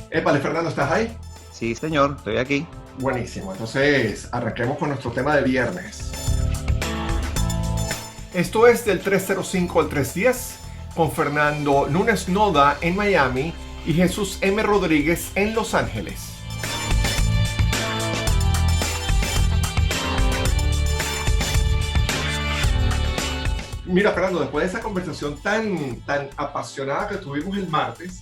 Épale, Fernando, ¿estás ahí? Sí, señor, estoy aquí. Buenísimo. Entonces, arranquemos con nuestro tema de viernes. Esto es del 305 al 310 con Fernando Núñez Noda en Miami y Jesús M. Rodríguez en Los Ángeles. Mira, Fernando, después de esa conversación tan apasionada que tuvimos el martes,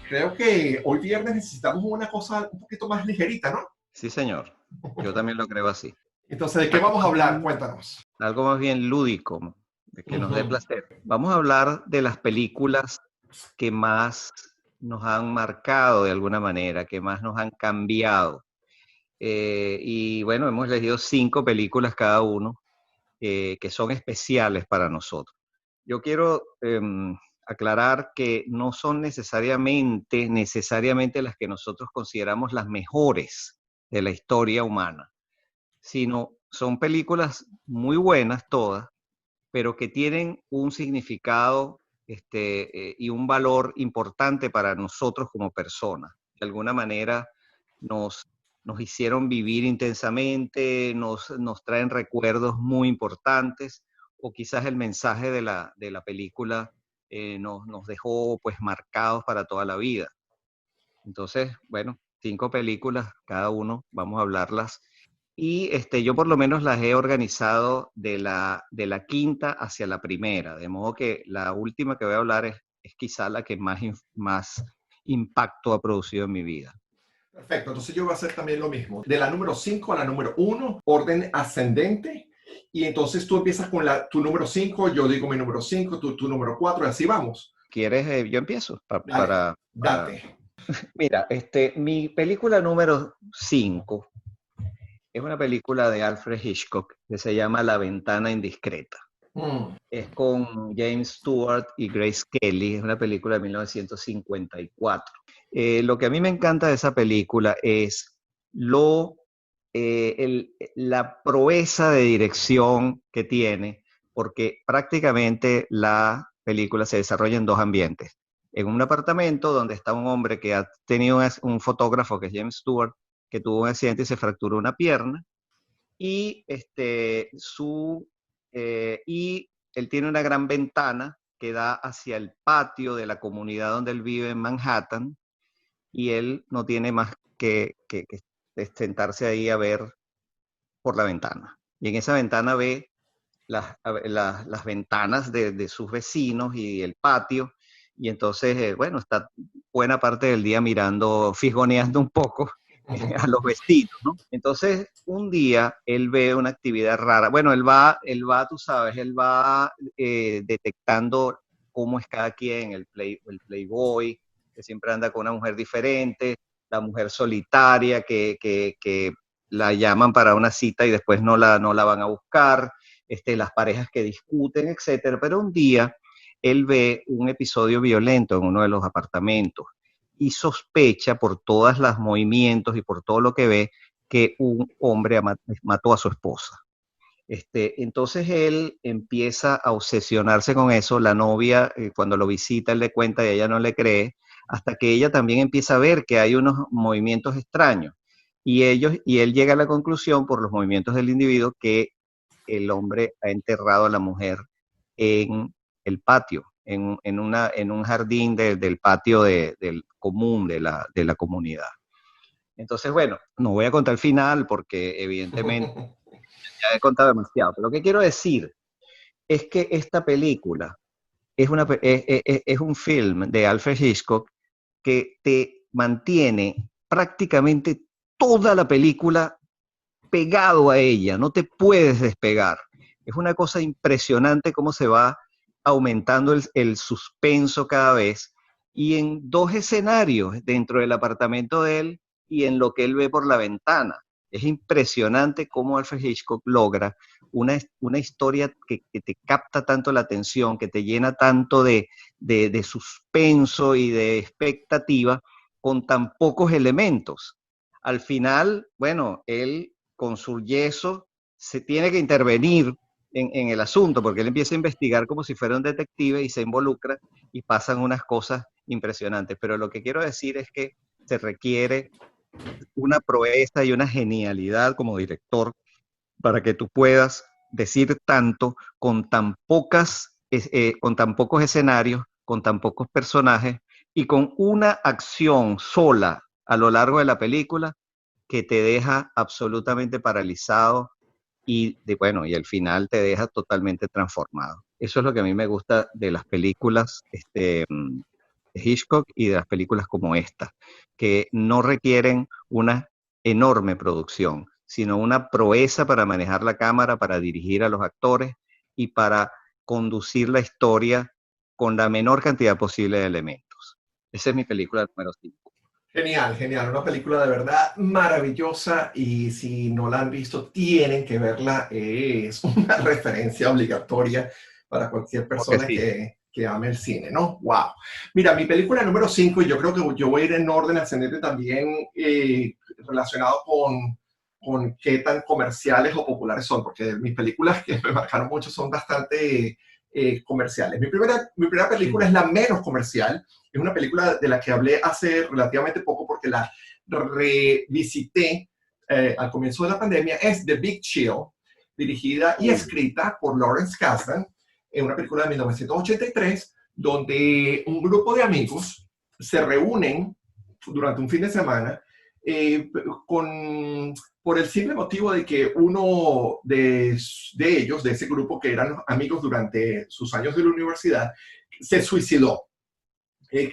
creo que hoy viernes necesitamos una cosa un poquito más ligerita, ¿no? Sí, señor. Yo también lo creo así. Entonces, ¿de qué Algo vamos a más hablar? bien, Cuéntanos. algo más bien lúdico, de que nos dé Ujú. placer. Vamos a hablar de las películas que más nos han marcado de alguna manera, que más nos han cambiado. Y bueno, hemos elegido 5 películas cada uno que son especiales para nosotros. Yo quiero aclarar que no son necesariamente las que nosotros consideramos las mejores de la historia humana, sino son películas muy buenas todas, pero que tienen un significado y un valor importante para nosotros como personas. De alguna manera nos, nos hicieron vivir intensamente, nos traen recuerdos muy importantes, o quizás el mensaje de la película nos dejó pues marcados para toda la vida. Entonces, bueno, 5 películas cada uno, vamos a hablarlas. Y yo por lo menos las he organizado de la quinta hacia la primera, de modo que la última que voy a hablar es quizá la que más impacto ha producido en mi vida. Perfecto, entonces yo voy a hacer también lo mismo. De la número 5 a la número uno, orden ascendente. Y entonces tú empiezas con tu número 5, yo digo mi número 5, tu número 4, y así vamos. ¿Quieres? Yo empiezo Dale, para... date. Mira, mi película número 5 es una película de Alfred Hitchcock que se llama La ventana indiscreta. Mm, Es con James Stewart y Grace Kelly, es una película de 1954. Lo que a mí me encanta de esa película es la proeza de dirección que tiene, porque prácticamente la película se desarrolla en dos ambientes. En un apartamento donde está un hombre que ha tenido un fotógrafo que es James Stewart, que tuvo un accidente y se fracturó una pierna, y y él tiene una gran ventana que da hacia el patio de la comunidad donde él vive en Manhattan, y él no tiene más que sentarse ahí a ver por la ventana. Y en esa ventana ve las ventanas de sus vecinos y el patio, y entonces, bueno, está buena parte del día mirando, fisgoneando un poco a los vecinos, ¿no? Entonces, un día él ve una actividad rara. Bueno, tú sabes, él va detectando cómo es cada quien, el playboy, que siempre anda con una mujer diferente, la mujer solitaria que la llaman para una cita y después no la van a buscar, las parejas que discuten, etcétera. Pero un día él ve un episodio violento en uno de los apartamentos y sospecha por todos los movimientos y por todo lo que ve que un hombre mató a su esposa. Entonces él empieza a obsesionarse con eso. La novia, cuando lo visita, él le cuenta y ella no le cree, hasta que ella también empieza a ver que hay unos movimientos extraños. Y él llega a la conclusión, por los movimientos del individuo, que el hombre ha enterrado a la mujer en el patio, en un jardín del patio del común de la comunidad. Entonces, bueno, no voy a contar el final porque evidentemente ya he contado demasiado, pero lo que quiero decir es que esta película es un film de Alfred Hitchcock que te mantiene prácticamente toda la película pegado a ella, no te puedes despegar. Es una cosa impresionante cómo se va aumentando el suspenso cada vez, y en dos escenarios, dentro del apartamento de él y en lo que él ve por la ventana. Es impresionante cómo Alfred Hitchcock logra una historia que te capta tanto la atención, que te llena tanto de suspenso y de expectativa con tan pocos elementos. Al final, bueno, él con su yeso se tiene que intervenir en el asunto, porque él empieza a investigar como si fuera un detective y se involucra y pasan unas cosas impresionantes. Pero lo que quiero decir es que se requiere una proeza y una genialidad como director para que tú puedas decir tanto con tan pocos escenarios, con tan pocos personajes y con una acción sola a lo largo de la película que te deja absolutamente paralizado bueno, y al final te deja totalmente transformado. Eso es lo que a mí me gusta de las películas de Hitchcock y de las películas como esta, que no requieren una enorme producción, sino una proeza para manejar la cámara, para dirigir a los actores y para conducir la historia con la menor cantidad posible de elementos. Esa es mi película número 5. Genial, genial, una película de verdad maravillosa y si no la han visto tienen que verla, es una referencia obligatoria para cualquier Porque persona sí, que ame el cine, ¿no? ¡Wow! Mira, mi película número 5, y yo creo que yo voy a ir en orden ascendente también relacionado con qué tan comerciales o populares son, porque mis películas que me marcaron mucho son bastante comerciales. Mi primera película sí. es la menos comercial, es una película de la que hablé hace relativamente poco porque la revisité al comienzo de la pandemia. Es The Big Chill, dirigida y escrita por Lawrence Kasdan, en una película de 1983, donde un grupo de amigos se reúnen durante un fin de semana eh, con, por el simple motivo de que uno de ellos, de ese grupo que eran amigos durante sus años de la universidad, se suicidó.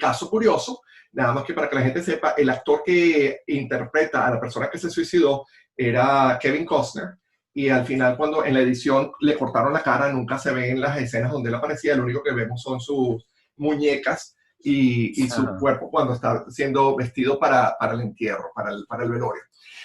Caso curioso, nada más que para que la gente sepa, el actor que interpreta a la persona que se suicidó era Kevin Costner. Y al final, cuando en la edición le cortaron la cara, nunca se ven las escenas donde él aparecía. Lo único que vemos son sus muñecas y su Ajá. cuerpo cuando está siendo vestido para el entierro, para el velorio.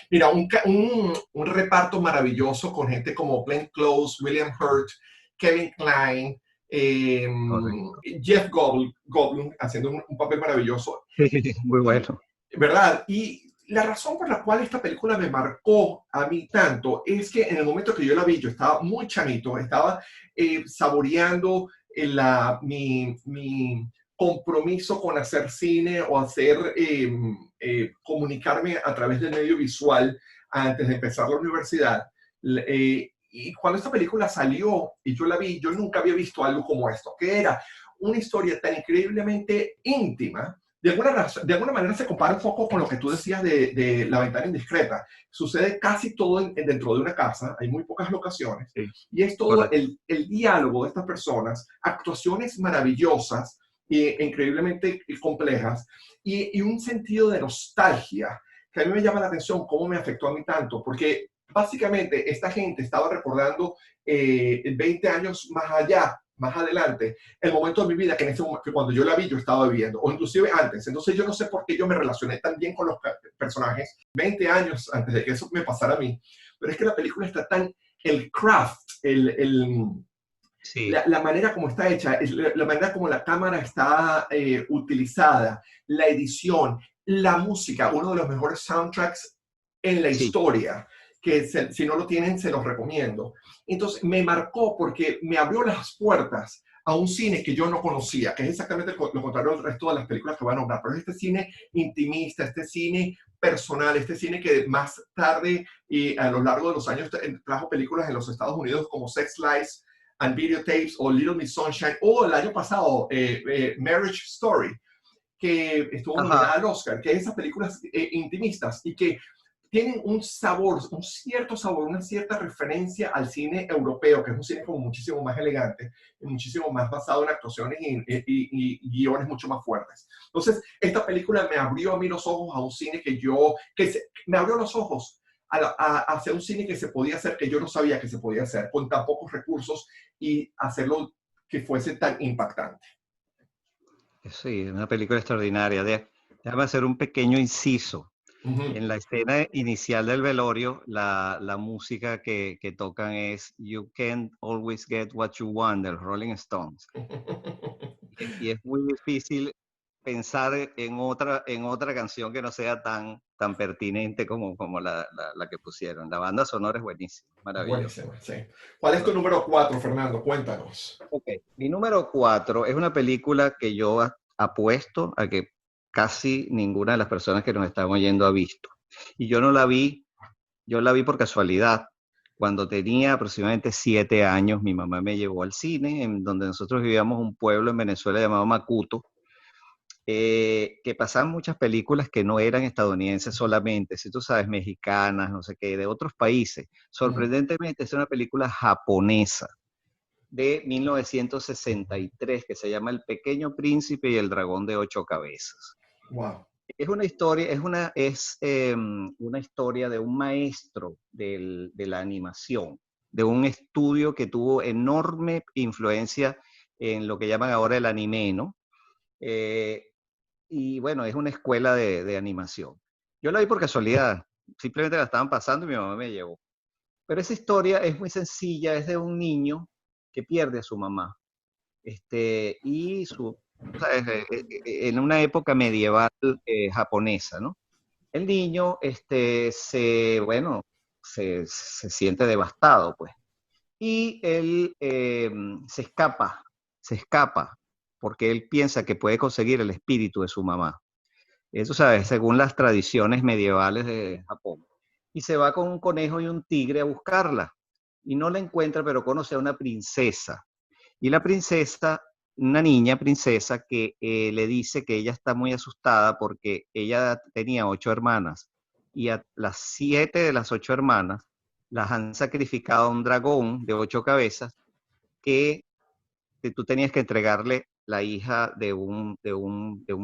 Mira, un reparto maravilloso con gente como Glenn Close, William Hurt, Kevin Kline, eh, Correcto. Jeff Goldblum haciendo un papel maravilloso, Muy y, bueno. ¿verdad? Y la razón por la cual esta película me marcó a mí tanto es que en el momento que yo la vi, yo estaba muy chanito, estaba saboreando mi compromiso con hacer cine o hacer comunicarme a través del medio visual antes de empezar la universidad. Y cuando esta película salió y yo la vi, yo nunca había visto algo como esto, que era una historia tan increíblemente íntima. De alguna manera se compara un poco con lo que tú decías de La ventana indiscreta. Sucede casi todo dentro de una casa, hay muy pocas locaciones, Sí, y es todo correcto. el diálogo de estas personas, actuaciones maravillosas e increíblemente complejas, y un sentido de nostalgia que a mí me llama la atención cómo me afectó a mí tanto, porque básicamente esta gente estaba recordando 20 años más adelante, el momento de mi vida que cuando yo la vi yo estaba viviendo, o inclusive antes. Entonces yo no sé por qué yo me relacioné tan bien con los personajes 20 años antes de que eso me pasara a mí, pero es que la película está tan, el craft, Sí, la manera como está hecha, la manera como la cámara está utilizada, la edición, la música, uno de los mejores soundtracks en la sí, historia, que si no lo tienen, se los recomiendo. Entonces, me marcó porque me abrió las puertas a un cine que yo no conocía, que es exactamente lo contrario del resto de las películas que voy a nombrar, pero es este cine intimista, este cine personal, este cine que más tarde y a lo largo de los años trajo películas en los Estados Unidos como Sex Lies and Videotapes o Little Miss Sunshine o el año pasado Marriage Story, que estuvo nominada ajá, al Oscar, que es esas películas intimistas y que tienen un sabor, un cierto sabor, una cierta referencia al cine europeo, que es un cine como muchísimo más elegante, y muchísimo más basado en actuaciones y guiones mucho más fuertes. Entonces, esta película me abrió a mí los ojos a un cine me abrió los ojos hacia un cine que se podía hacer, que yo no sabía que se podía hacer, con tan pocos recursos y hacerlo que fuese tan impactante. sí, una película extraordinaria. Déjame hacer un pequeño inciso. Uh -huh. En la escena inicial del velorio, la música que tocan es You Can't Always Get What You Want, del Rolling Stones. Y es muy difícil pensar en otra canción que no sea tan pertinente como la que pusieron. La banda sonora es buenísima, maravillosa. Buenísimo, sí. ¿Cuál es tu número 4, Fernando? Cuéntanos. Ok, mi número 4 es una película que yo apuesto a que casi ninguna de las personas que nos están oyendo ha visto. Y yo no la vi, yo la vi por casualidad. Cuando tenía aproximadamente 7 años, mi mamá me llevó al cine, en donde nosotros vivíamos un pueblo en Venezuela llamado Macuto, que pasaban muchas películas que no eran estadounidenses solamente, si tú sabes, mexicanas, no sé qué, de otros países. Mm. Sorprendentemente es una película japonesa de 1963 que se llama El Pequeño Príncipe y el Dragón de 8 cabezas. Wow. Es una historia, una historia de un maestro de la animación, de un estudio que tuvo enorme influencia en lo que llaman ahora el anime, ¿no? Eh, y bueno, es una escuela de animación. Yo la vi por casualidad, simplemente la estaban pasando y mi mamá me llevó. Pero esa historia es muy sencilla, es de un niño que pierde a su mamá. Y ¿sabes? En una época medieval japonesa, ¿no? El niño, bueno, se siente devastado, pues. Y él se escapa, porque él piensa que puede conseguir el espíritu de su mamá. Eso, ¿sabes? Según las tradiciones medievales de Japón. Y se va con un conejo y un tigre a buscarla. Y no la encuentra, pero conoce a una princesa. Y la princesa, una niña princesa que le dice que ella está muy asustada porque ella tenía 8 hermanas y a las 7 de las 8 hermanas las han sacrificado a un dragón de 8 cabezas que tú tenías que entregarle la hija de un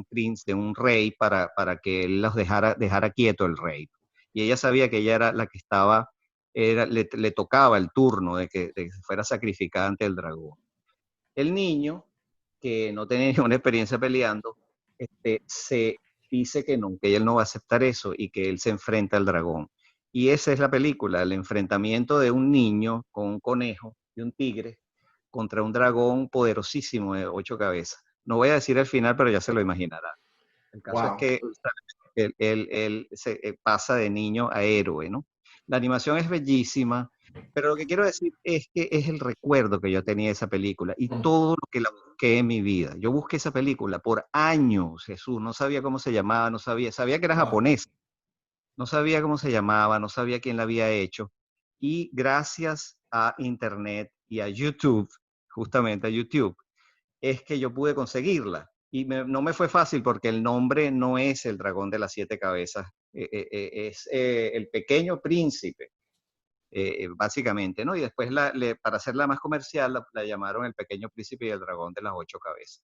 príncipe, de un rey, para que él los dejara quieto el rey. Y ella sabía que ella era la que estaba, le tocaba el turno de que fuera sacrificada ante el dragón. El niño, que no tenía ninguna experiencia peleando, se dice que no, que él no va a aceptar eso y que él se enfrenta al dragón. Y esa es la película, el enfrentamiento de un niño con un conejo y un tigre contra un dragón poderosísimo de 8 cabezas. No voy a decir el final, pero ya se lo imaginará. El caso es Wow. que él se pasa de niño a héroe, ¿no? La animación es bellísima, pero lo que quiero decir es que es el recuerdo que yo tenía de esa película y Mm. todo lo que la busqué en mi vida. Yo busqué esa película por años, Jesús, no sabía cómo se llamaba, sabía que era Wow. japonés, no sabía cómo se llamaba, no sabía quién la había hecho. Y gracias a Internet y a YouTube, justamente a YouTube, es que yo pude conseguirla. Y no me fue fácil porque el nombre no es el dragón de las 7 cabezas, es el pequeño príncipe, básicamente, ¿no? Y después, para hacerla más comercial, la llamaron el pequeño príncipe y el dragón de las 8 cabezas.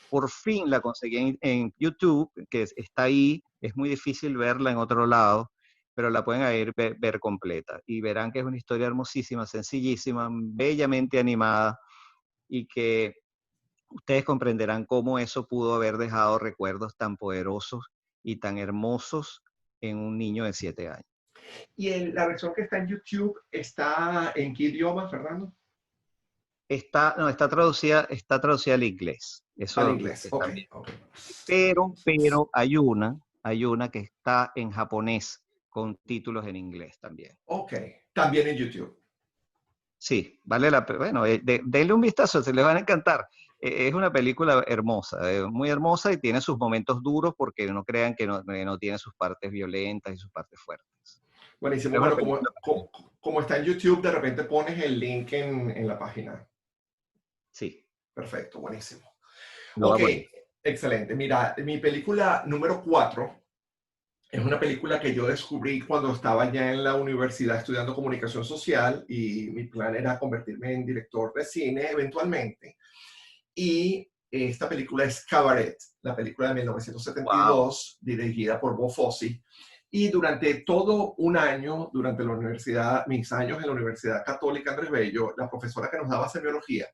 Por fin la conseguí en YouTube, que está ahí, es muy difícil verla en otro lado, pero la pueden ir ver completa y verán que es una historia hermosísima, sencillísima, bellamente animada y que ustedes comprenderán cómo eso pudo haber dejado recuerdos tan poderosos y tan hermosos en un niño de 7 años. ¿Y la versión que está en YouTube está en qué idioma, Fernando? No, está traducida al inglés. Al Eso inglés. Ok, también. ok. Pero hay una que está en japonés con títulos en inglés también. Ok, también en YouTube. Sí, vale la pena. Bueno, denle un vistazo, se les van a encantar. Es una película hermosa, muy hermosa y tiene sus momentos duros porque no crean que no tiene sus partes violentas y sus partes fuertes. Buenísimo. Pero es una Bueno, película. como está en YouTube, de repente pones el link en la página. Sí, Perfecto, buenísimo. lo voy a Ok, poner. excelente. Mira, mi película número 4 es una película que yo descubrí cuando estaba ya en la universidad estudiando comunicación social y mi plan era convertirme en director de cine eventualmente. Y esta película es Cabaret, la película de Wow. 1972, dirigida por Bob Fosse. Y durante todo un año, durante la universidad, mis años en la Universidad Católica Andrés Bello, la profesora que nos daba semiología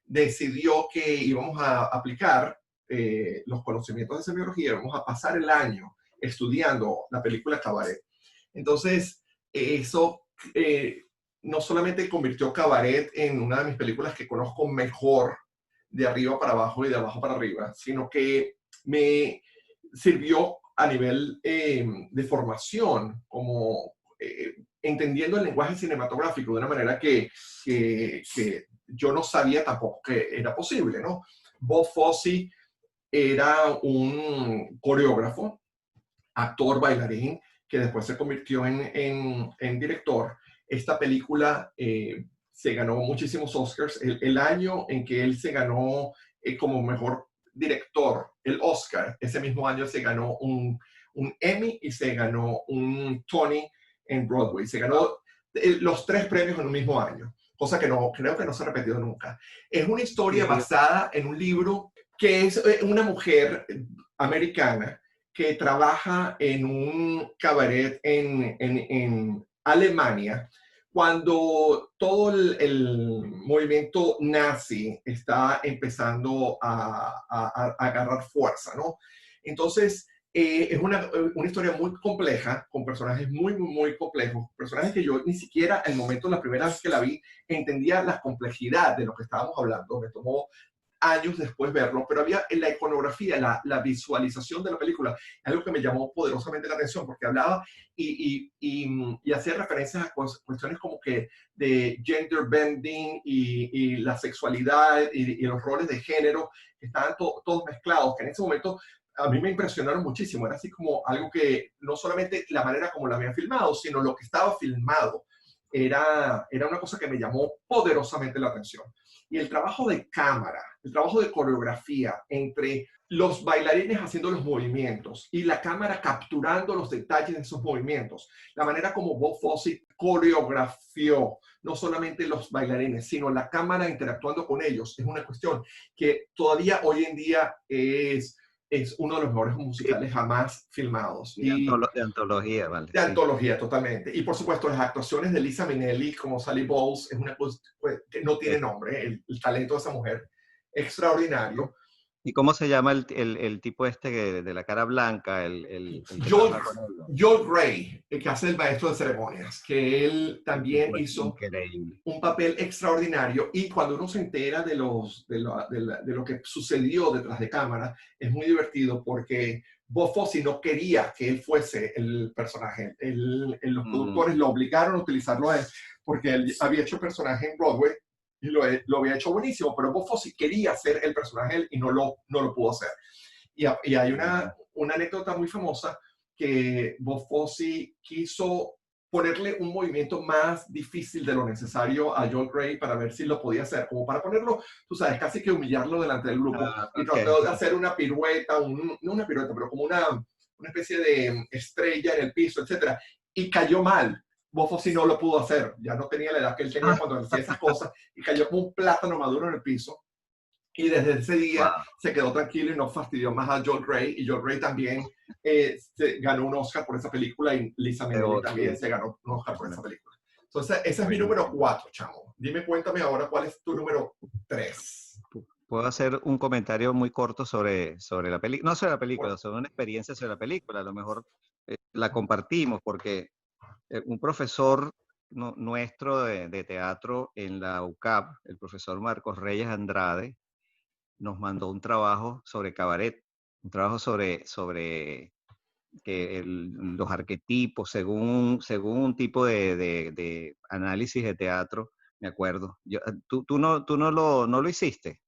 decidió que íbamos a aplicar los conocimientos de semiología, íbamos a pasar el año estudiando la película Cabaret. Entonces, eso no solamente convirtió Cabaret en una de mis películas que conozco mejor de arriba para abajo y de abajo para arriba, sino que me sirvió a nivel de formación, como entendiendo el lenguaje cinematográfico de una manera que yo no sabía tampoco que era posible, ¿no? Bob Fosse era un coreógrafo, actor, bailarín, que después se convirtió en director. Esta película se ganó muchísimos Oscars. El año en que él se ganó como mejor director el Oscar, ese mismo año se ganó un Emmy y se ganó un Tony en Broadway. Se ganó los 3 premios en un mismo año, cosa que no creo que no se ha repetido nunca. Es una historia Sí, basada en un libro que es una mujer americana que trabaja en un cabaret en Alemania cuando todo el movimiento nazi está empezando a agarrar fuerza, ¿no? Entonces, es una historia muy compleja, con personajes muy complejos, personajes que yo ni siquiera al momento, la primera vez que la vi, entendía la complejidad de lo que estábamos hablando. Me tomó años después verlo, pero había en la iconografía, la visualización de la película, algo que me llamó poderosamente la atención, porque hablaba y hacía referencias a cuestiones como que de gender bending y la sexualidad y los roles de género, que estaban todos mezclados, que en ese momento a mí me impresionaron muchísimo. Era así como algo que no solamente la manera como la habían filmado, sino lo que estaba filmado. Era una cosa que me llamó poderosamente la atención. Y el trabajo de cámara, el trabajo de coreografía entre los bailarines haciendo los movimientos y la cámara capturando los detalles de esos movimientos, la manera como Bob Fosse coreografió no solamente los bailarines, sino la cámara interactuando con ellos, es una cuestión que todavía hoy en día es uno de los mejores sí, musicales jamás filmados. sí, Y de antología, vale, de sí. antología, totalmente. Y por supuesto, las actuaciones de Lisa Minnelli como Sally Bowles es una cosa que no tiene Es- nombre. El talento de esa mujer extraordinario. ¿Y cómo se llama el tipo este de la cara blanca, el que Joel, trabaja con él? Joel Grey, el que hace el maestro de ceremonias, que él El también tipo es hizo increíble. un papel extraordinario. Y cuando uno se entera de lo que sucedió detrás de cámara, es muy divertido porque Bob Fosse no quería que él fuese el personaje. Los Mm, productores lo obligaron a utilizarlo a él porque él había hecho el personaje en Broadway y lo había hecho buenísimo, pero Bob Fosse quería ser el personaje y no lo pudo hacer. Y hay mm, una anécdota muy famosa que Bob Fosse quiso ponerle un movimiento más difícil de lo necesario a Joel Grey para ver si lo podía hacer, como para ponerlo, tú sabes, casi que humillarlo delante del grupo, y ok. trató de hacer una pirueta, no una pirueta, pero como una especie de estrella en el piso, etcétera, y cayó mal. Bob Fosse no lo pudo hacer, ya no tenía la edad que él tenía cuando hacía esas cosas, y cayó como un plátano maduro en el piso, y desde ese día Wow. se quedó tranquilo y no fastidió más a Joel Grey. Y Joel Grey también se ganó un Oscar por esa película y Lisa Minnelli también Sí, se ganó un Oscar por esa bueno, película. Entonces, ese es mi número buenísimo. 4, chamo. Dime, cuéntame ahora cuál es tu número 3. Puedo hacer un comentario muy corto sobre la película, no sobre la película, sobre una experiencia sobre la película. A lo mejor la compartimos porque un profesor nuestro de teatro en la UCAP, el profesor Marcos Reyes Andrade, nos mandó un trabajo sobre cabaret, un trabajo sobre los arquetipos, según un tipo de análisis de teatro, me acuerdo. ¿Tú no lo hiciste?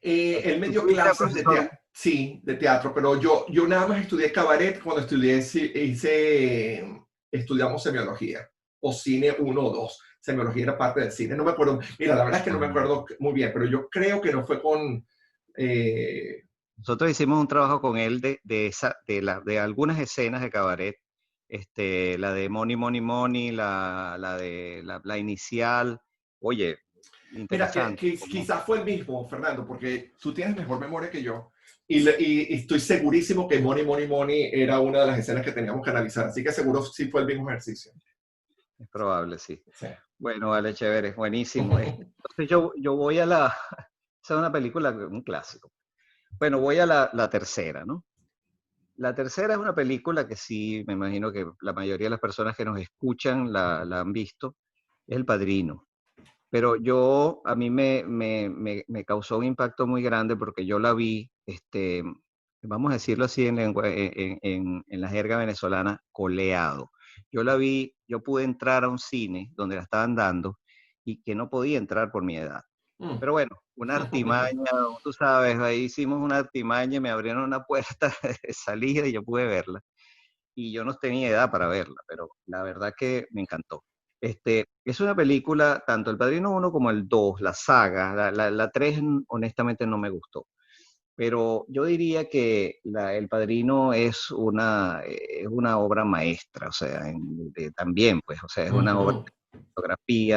Él me ¿Tú dio tuviste al clases de profesor? teatro, sí, de teatro, pero yo nada más estudié cabaret cuando estudiamos semiología, o cine 1 o 2. Semiología era parte del cine, no me acuerdo. Mira, la verdad es que no me Ah, acuerdo muy bien, pero yo creo que no fue con... eh, nosotros hicimos un trabajo con él de algunas escenas de cabaret, la de Money, Money, Money, la inicial. Oye, Mira, interesante. quizás fue el mismo, Fernando, porque tú tienes mejor memoria que yo. Y estoy segurísimo que Money, Money, Money era una de las escenas que teníamos que analizar. Así que seguro sí fue el mismo ejercicio. Es probable, sí. Sí. Bueno, vale, chévere, buenísimo. Entonces yo voy esa es una película, un clásico. Bueno, voy a la tercera, ¿no? La tercera es una película que sí, me imagino que la mayoría de las personas que nos escuchan la han visto, es El Padrino. Pero a mí me causó un impacto muy grande porque yo la vi, vamos a decirlo así en la jerga venezolana, coleado. Yo la vi, yo pude entrar a un cine donde la estaban dando y que no podía entrar por mi edad. Mm. Pero bueno, una artimaña, tú sabes, ahí hicimos una artimaña, me abrieron una puerta de salida y yo pude verla. Y yo no tenía edad para verla, pero la verdad que me encantó. Es una película, tanto El Padrino 1 como el 2, la saga, la 3 honestamente no me gustó. Pero yo diría que El Padrino es una obra maestra, o sea, también, pues, o sea, es una obra Ujú.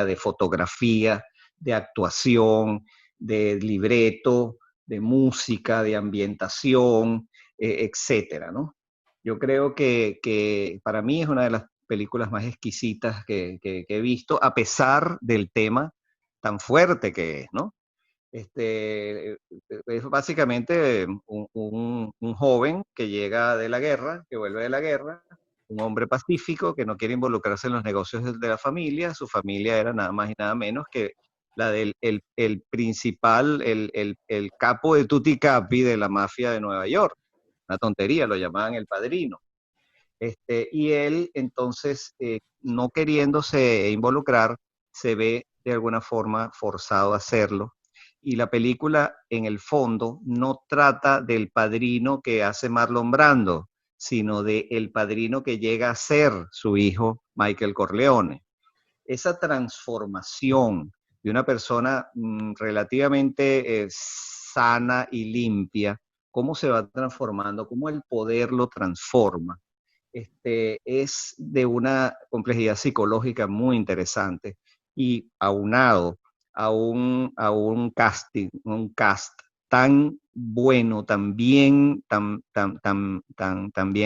de fotografía, de actuación, de libreto, de música, de ambientación, etcétera, ¿no? Yo creo que para mí es una de las películas más exquisitas que he visto, a pesar del tema tan fuerte que es, ¿no? Es básicamente un joven que llega de la guerra, que vuelve de la guerra, un hombre pacífico que no quiere involucrarse en los negocios de la familia. Su familia era nada más y nada menos que la del el principal, el capo de Tutti Capi de la mafia de Nueva York. Una tontería, lo llamaban el padrino. Y él entonces, no queriéndose involucrar, se ve de alguna forma forzado a hacerlo. Y la película, en el fondo, no trata del padrino que hace Marlon Brando, sino de el padrino que llega a ser su hijo, Michael Corleone. Esa transformación de una persona relativamente sana y limpia, cómo se va transformando, cómo el poder lo transforma, es de una complejidad psicológica muy interesante y aunado a un cast tan bueno, tan bien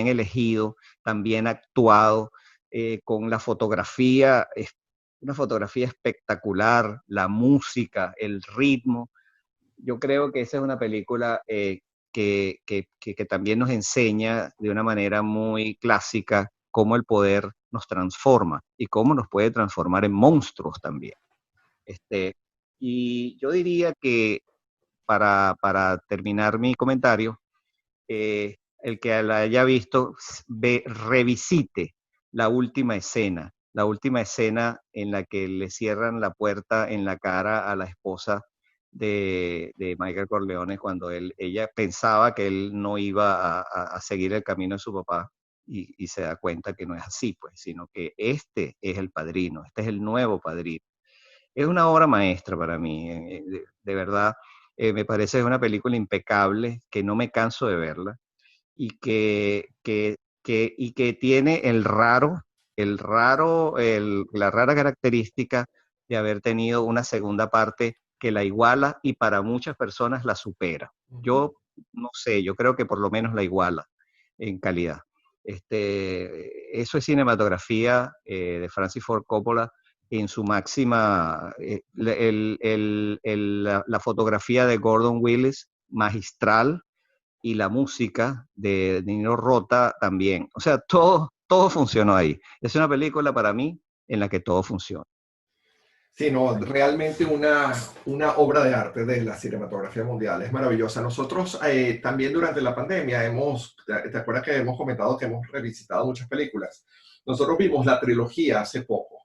elegido, tan bien actuado, con la fotografía, una fotografía espectacular, la música, el ritmo. Yo creo que esa es una película que también nos enseña de una manera muy clásica cómo el poder nos transforma y cómo nos puede transformar en monstruos también. Este, y yo diría que para terminar mi comentario, el que la haya visto, revisite la última escena en la que le cierran la puerta en la cara a la esposa de Michael Corleone cuando ella pensaba que él no iba a seguir el camino de su papá y se da cuenta que no es así, pues, sino que este es el padrino, este es el nuevo padrino. Es una obra maestra para mí, de verdad. Me parece una película impecable, que no me canso de verla y que tiene la rara característica de haber tenido una segunda parte que la iguala y para muchas personas la supera. Ujú. Yo no sé, yo creo que por lo menos la iguala en calidad. Eso es cinematografía de Francis Ford Coppola en su máxima, la fotografía de Gordon Willis, magistral, y la música de Nino Rota también. O sea, todo funcionó ahí. Es una película para mí en la que todo funciona. Sí, no, realmente una obra de arte de la cinematografía mundial. Es maravillosa. Nosotros también durante la pandemia ¿te acuerdas que hemos comentado que hemos revisitado muchas películas? Nosotros vimos la trilogía hace poco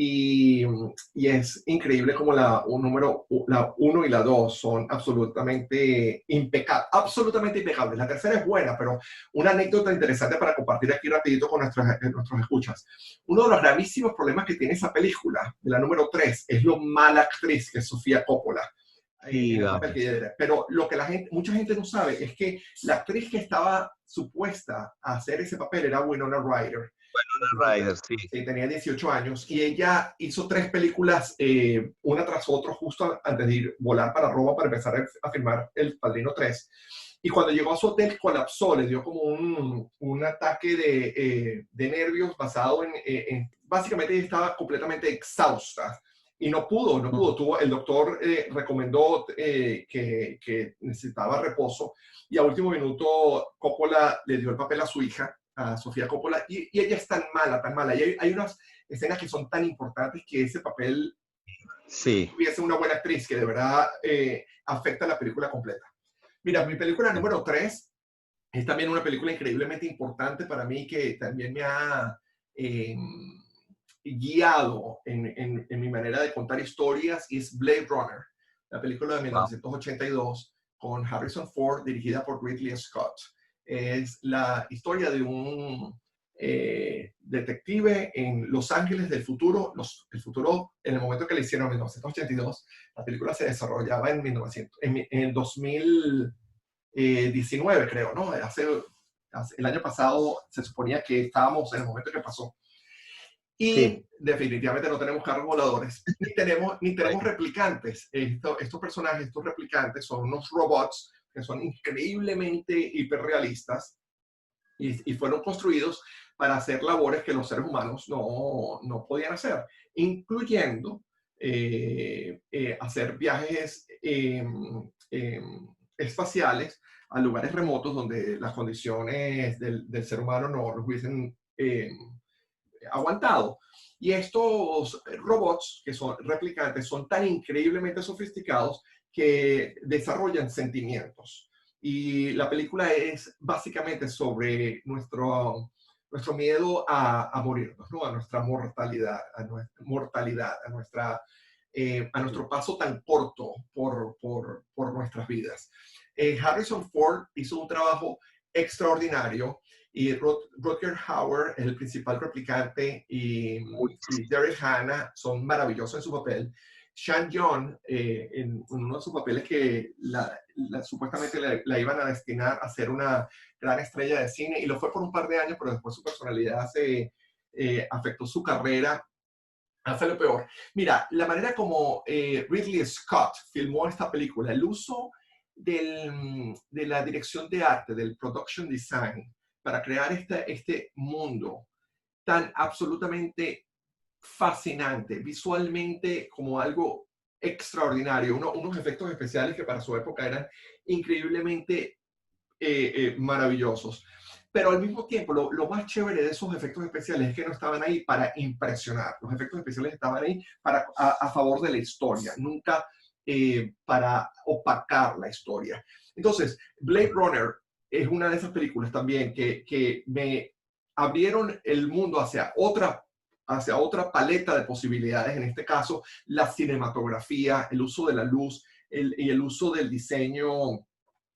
y, y es increíble como la uno y la 2 son absolutamente impecables. La tercera es buena, pero una anécdota interesante para compartir aquí rapidito con nuestros escuchas. Uno de los gravísimos problemas que tiene esa película, de la número 3, es lo mala actriz que es Sofía Coppola Sí, en el papel vale. que ella era. Pero lo que mucha gente no sabe es que la actriz que estaba supuesta a hacer ese papel era Winona Ryder. Rider, sí. Sí, tenía 18 años y ella hizo 3 películas, una tras otra, justo antes de volar para Roma para empezar a filmar El Padrino 3. Y cuando llegó a su hotel colapsó, le dio como un ataque de nervios basado básicamente ella estaba completamente exhausta y no pudo. El doctor recomendó que necesitaba reposo y a último minuto Coppola le dio el papel a su hija, a Sofía Coppola, y ella es tan mala. Y hay unas escenas que son tan importantes que ese papel Sí. hubiese una buena actriz que de verdad afecta la película completa. Mira, mi película número 3 es también una película increíblemente importante para mí que también me ha eh, guiado en mi manera de contar historias y es Blade Runner. la película de Wow. 1982 con Harrison Ford, dirigida por Ridley Scott. Es la historia de un detective en Los Ángeles del futuro. El futuro, en el momento que le hicieron en 1982, la película se desarrollaba en, 1900, en el 2019, creo, ¿no? El año pasado se suponía que estábamos en el momento que pasó. Sí, Y definitivamente no tenemos carros voladores, ni tenemos correcto. replicantes. Estos personajes, estos replicantes, son unos robots que son increíblemente hiperrealistas y fueron construidos para hacer labores que los seres humanos no podían hacer, incluyendo hacer viajes espaciales a lugares remotos donde las condiciones del ser humano no los hubiesen aguantado. Y estos robots, que son replicantes, son tan increíblemente sofisticados que desarrollan sentimientos. Y la película es básicamente sobre nuestro miedo a morirnos, ¿no? A nuestra mortalidad, a Sí. nuestro paso tan corto por nuestras vidas. Harrison Ford hizo un trabajo extraordinario y Rutger Hauer es el principal replicante Uy, y Daryl Hannah son maravillosos en su papel. Sean Young, en uno de sus papeles que supuestamente la iban a destinar a ser una gran estrella de cine, y lo fue por un par de años, pero después su personalidad afectó su carrera hasta lo peor. Mira, la manera como Ridley Scott filmó esta película, el uso de la dirección de arte, del production design, para crear este mundo tan absolutamente fascinante, visualmente como algo extraordinario, unos efectos especiales que para su época eran increíblemente maravillosos. Pero al mismo tiempo, lo más chévere de esos efectos especiales es que no estaban ahí para impresionar. Los efectos especiales estaban ahí a favor de la historia, nunca para opacar la historia. Entonces, Blade Runner es una de esas películas también que me abrieron el mundo hacia otra paleta de posibilidades, en este caso la cinematografía, el uso de la luz y el uso del diseño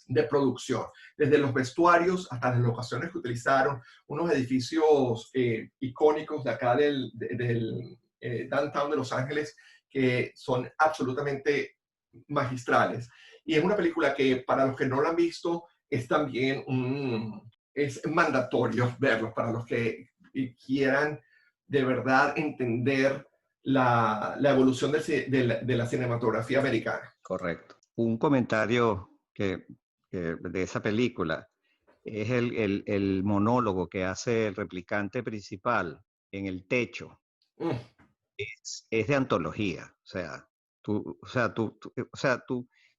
de producción, desde los vestuarios hasta las locaciones que utilizaron, unos edificios icónicos de acá del downtown de Los Ángeles que son absolutamente magistrales. Y es una película que para los que no la han visto es también es mandatorio verlo para los que quieran de verdad entender la evolución de la cinematografía americana. Correcto. Un comentario de esa película es el monólogo que hace el replicante principal en el techo. Mm. Es de antología. O sea, tú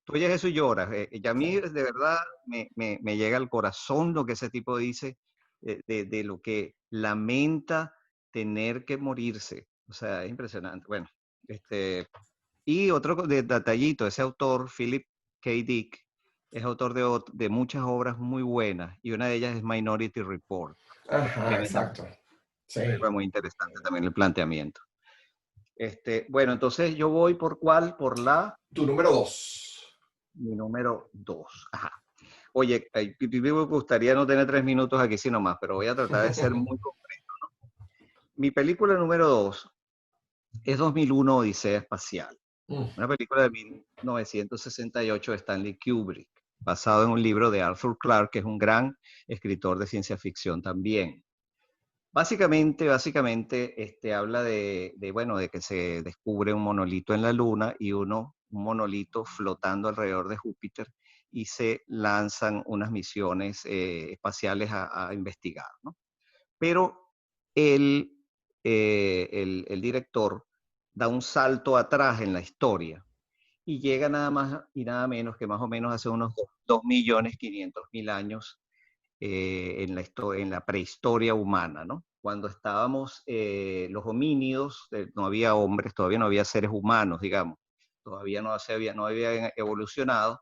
oyes eso y lloras. Y a mí de verdad me llega al corazón lo que ese tipo dice de lo que lamenta tener que morirse. O sea, es impresionante. Bueno, y otro detallito, ese autor, Philip K. Dick, es autor de muchas obras muy buenas y una de ellas es Minority Report. Ajá, Tremenda exacto. Sí. película, muy interesante también el planteamiento. Bueno, entonces yo voy por cuál, Tu número dos. mi número 2. Ajá. Oye, me gustaría no tener 3 minutos aquí sino más, pero voy a tratar de ser muy concreto. Mi película número 2 es 2001 Odisea Espacial. Mm. Una película de 1968 de Stanley Kubrick, basado en un libro de Arthur Clarke, que es un gran escritor de ciencia ficción también. Básicamente, habla bueno, de que se descubre un monolito en la Luna y un monolito flotando alrededor de Júpiter y se lanzan unas misiones espaciales a investigar, ¿no? Pero el, el director da un salto atrás en la historia y llega nada más y nada menos que más o menos hace unos 2.500.000 años en la prehistoria humana, ¿no? Cuando estábamos los homínidos, no había hombres, todavía no había seres humanos, digamos, todavía no habían evolucionado,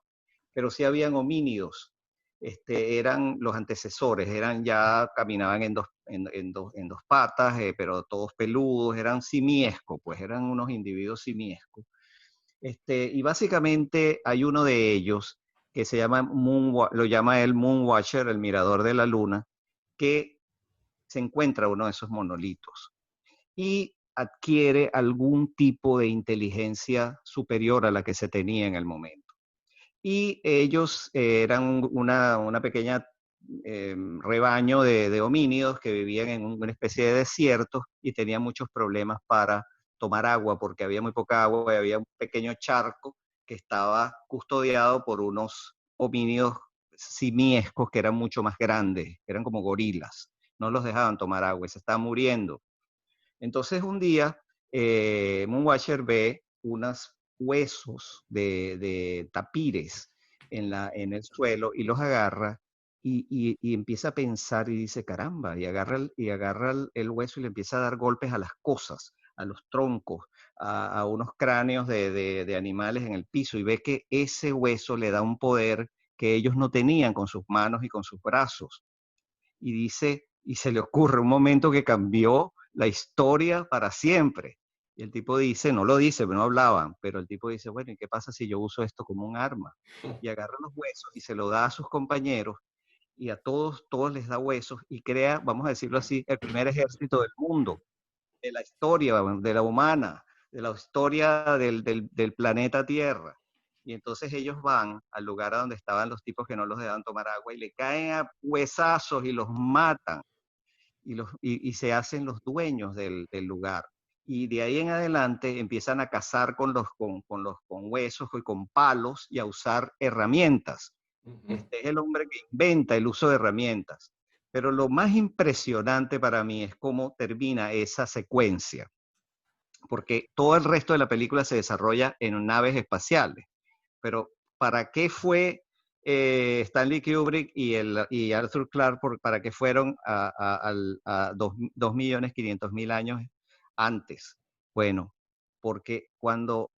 pero sí habían homínidos. Eran los antecesores, ya caminaban en dos patas, pero todos peludos, eran simiescos, pues eran unos individuos simiescos Y básicamente hay uno de ellos que se llama lo llama el Moonwatcher, el mirador de la luna, que se encuentra uno de esos monolitos y adquiere algún tipo de inteligencia superior a la que se tenía en el momento. Y ellos eran una pequeña rebaño de homínidos que vivían en una especie de desierto y tenían muchos problemas para tomar agua porque había muy poca agua y había un pequeño charco que estaba custodiado por unos homínidos simiescos que eran mucho más grandes, eran como gorilas. No los dejaban tomar agua y se estaban muriendo. Entonces un día Moonwatcher ve unos huesos de tapires en el suelo y los agarra y empieza a pensar y dice, caramba, y agarra el hueso y le empieza a dar golpes a las cosas, a los troncos, a unos cráneos de animales en el piso y ve que ese hueso le da un poder que ellos no tenían con sus manos y con sus brazos. Y dice, y se le ocurre un momento que cambió la historia para siempre. Y el tipo dice, no lo dice, no hablaban, pero el tipo dice, bueno, ¿y qué pasa si yo uso esto como un arma? Y agarra los huesos y se lo da a sus compañeros y a todos les da huesos y crea, vamos a decirlo así, el primer ejército del mundo, de la historia, de la humana, de la historia del planeta Tierra. Y entonces ellos van al lugar a donde estaban los tipos que no los dejaban tomar agua y le caen a huesazos y los matan y se hacen los dueños del lugar. Y de ahí en adelante empiezan a cazar con huesos y con palos y a usar herramientas. Este es el hombre que inventa el uso de herramientas. Pero lo más impresionante para mí es cómo termina esa secuencia, porque todo el resto de la película se desarrolla en naves espaciales. Pero ¿para qué fue Stanley Kubrick y Arthur Clarke, para qué fueron a 2.500.000 años antes? Bueno, porque cuando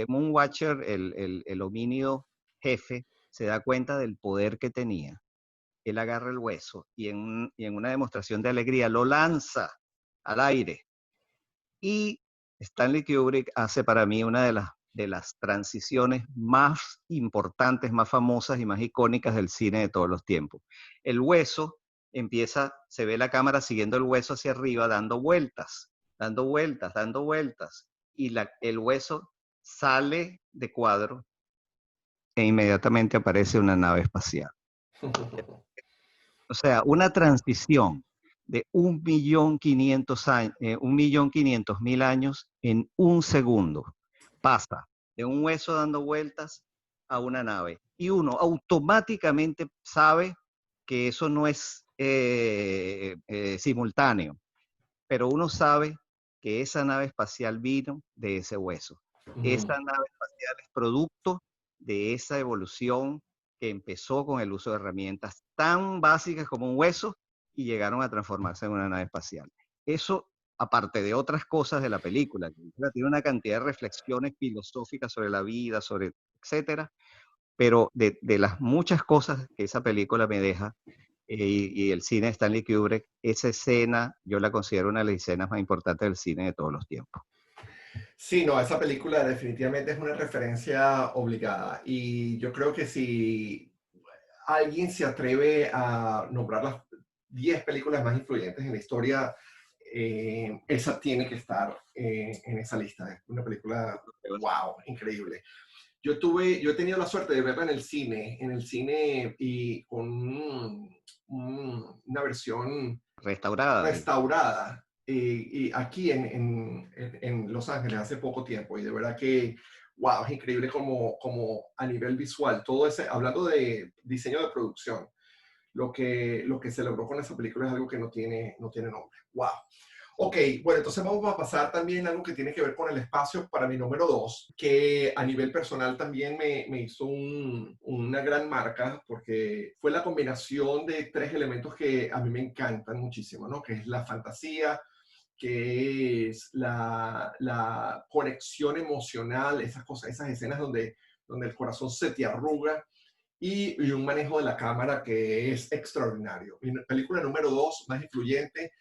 Moonwatcher, el homínido jefe, se da cuenta del poder que tenía, él agarra el hueso y en una demostración de alegría lo lanza al aire. Y Stanley Kubrick hace para mí una de las transiciones más importantes, más famosas y más icónicas del cine de todos los tiempos. El hueso se ve la cámara siguiendo el hueso hacia arriba, dando vueltas, dando vueltas, dando vueltas. Y el hueso sale de cuadro e inmediatamente aparece una nave espacial. O sea, una transición de 1.500.000 años en un segundo. Pasa de un hueso dando vueltas a una nave. Y uno automáticamente sabe que eso no es simultáneo, pero uno sabe que esa nave espacial vino de ese hueso. Esa nave espacial es producto de esa evolución que empezó con el uso de herramientas tan básicas como un hueso y llegaron a transformarse en una nave espacial. Eso, aparte de otras cosas de la película tiene una cantidad de reflexiones filosóficas sobre la vida, sobre etcétera, pero de las muchas cosas que esa película me deja, y el cine de Stanley Kubrick, esa escena yo la considero una de las escenas más importantes del cine de todos los tiempos. Sí, no, esa película definitivamente es una referencia obligada y yo creo que si alguien se atreve a nombrar las 10 películas más influyentes en la historia, esa tiene que estar en esa lista. Es una película, wow, increíble. Yo he tenido la suerte de verla en el cine y con una versión Restaurada, digo. restaurada y aquí en Los Ángeles hace poco tiempo y de verdad que, wow, es increíble como a nivel visual, todo ese, hablando de diseño de producción, lo que se logró con esa película es algo que no tiene nombre. Wow. Ok, bueno, entonces vamos a pasar también a algo que tiene que ver con el espacio para mi número 2, que a nivel personal también me hizo una gran marca, porque fue la combinación de tres elementos que a mí me encantan muchísimo, ¿no? Que es la fantasía, que es la conexión emocional, esas cosas, esas escenas donde el corazón se te arruga, y un manejo de la cámara que es extraordinario. Mi película número 2, más influyente,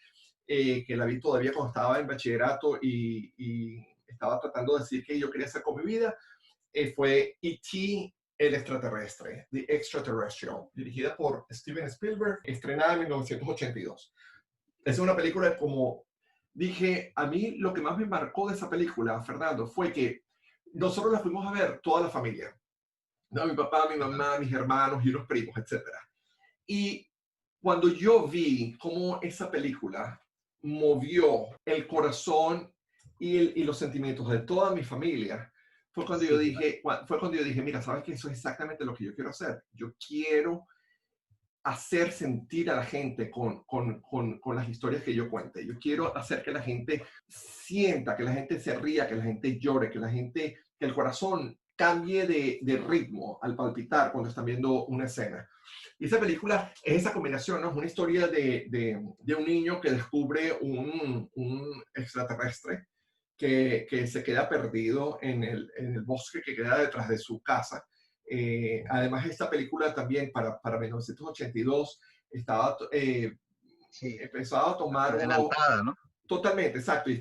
que la vi todavía cuando estaba en bachillerato y estaba tratando de decir qué yo quería hacer con mi vida, fue E.T. el extraterrestre, The Extraterrestrial, dirigida por Steven Spielberg, estrenada en 1982. Es una película como dije, a mí lo que más me marcó de esa película, Fernando, fue que nosotros la fuimos a ver toda la familia, ¿no? Mi papá, mi mamá, mis hermanos y los primos, etcétera. Y cuando yo vi cómo esa película movió el corazón y los sentimientos de toda mi familia, Sí, fue cuando yo dije, mira, ¿sabes qué? Eso es exactamente lo que yo quiero hacer. Yo quiero hacer sentir a la gente con las historias que yo cuente. Yo quiero hacer que la gente sienta, que la gente se ría, que la gente llore, que el corazón cambie de ritmo al palpitar cuando están viendo una escena. Y esa película es esa combinación, ¿no? Es una historia de un niño que descubre un extraterrestre que se queda perdido en el bosque que queda detrás de su casa. Además, esta película también para 1982 estaba, sí, empezaba a tomar uno, adelantada, ¿no? totalmente, exacto, y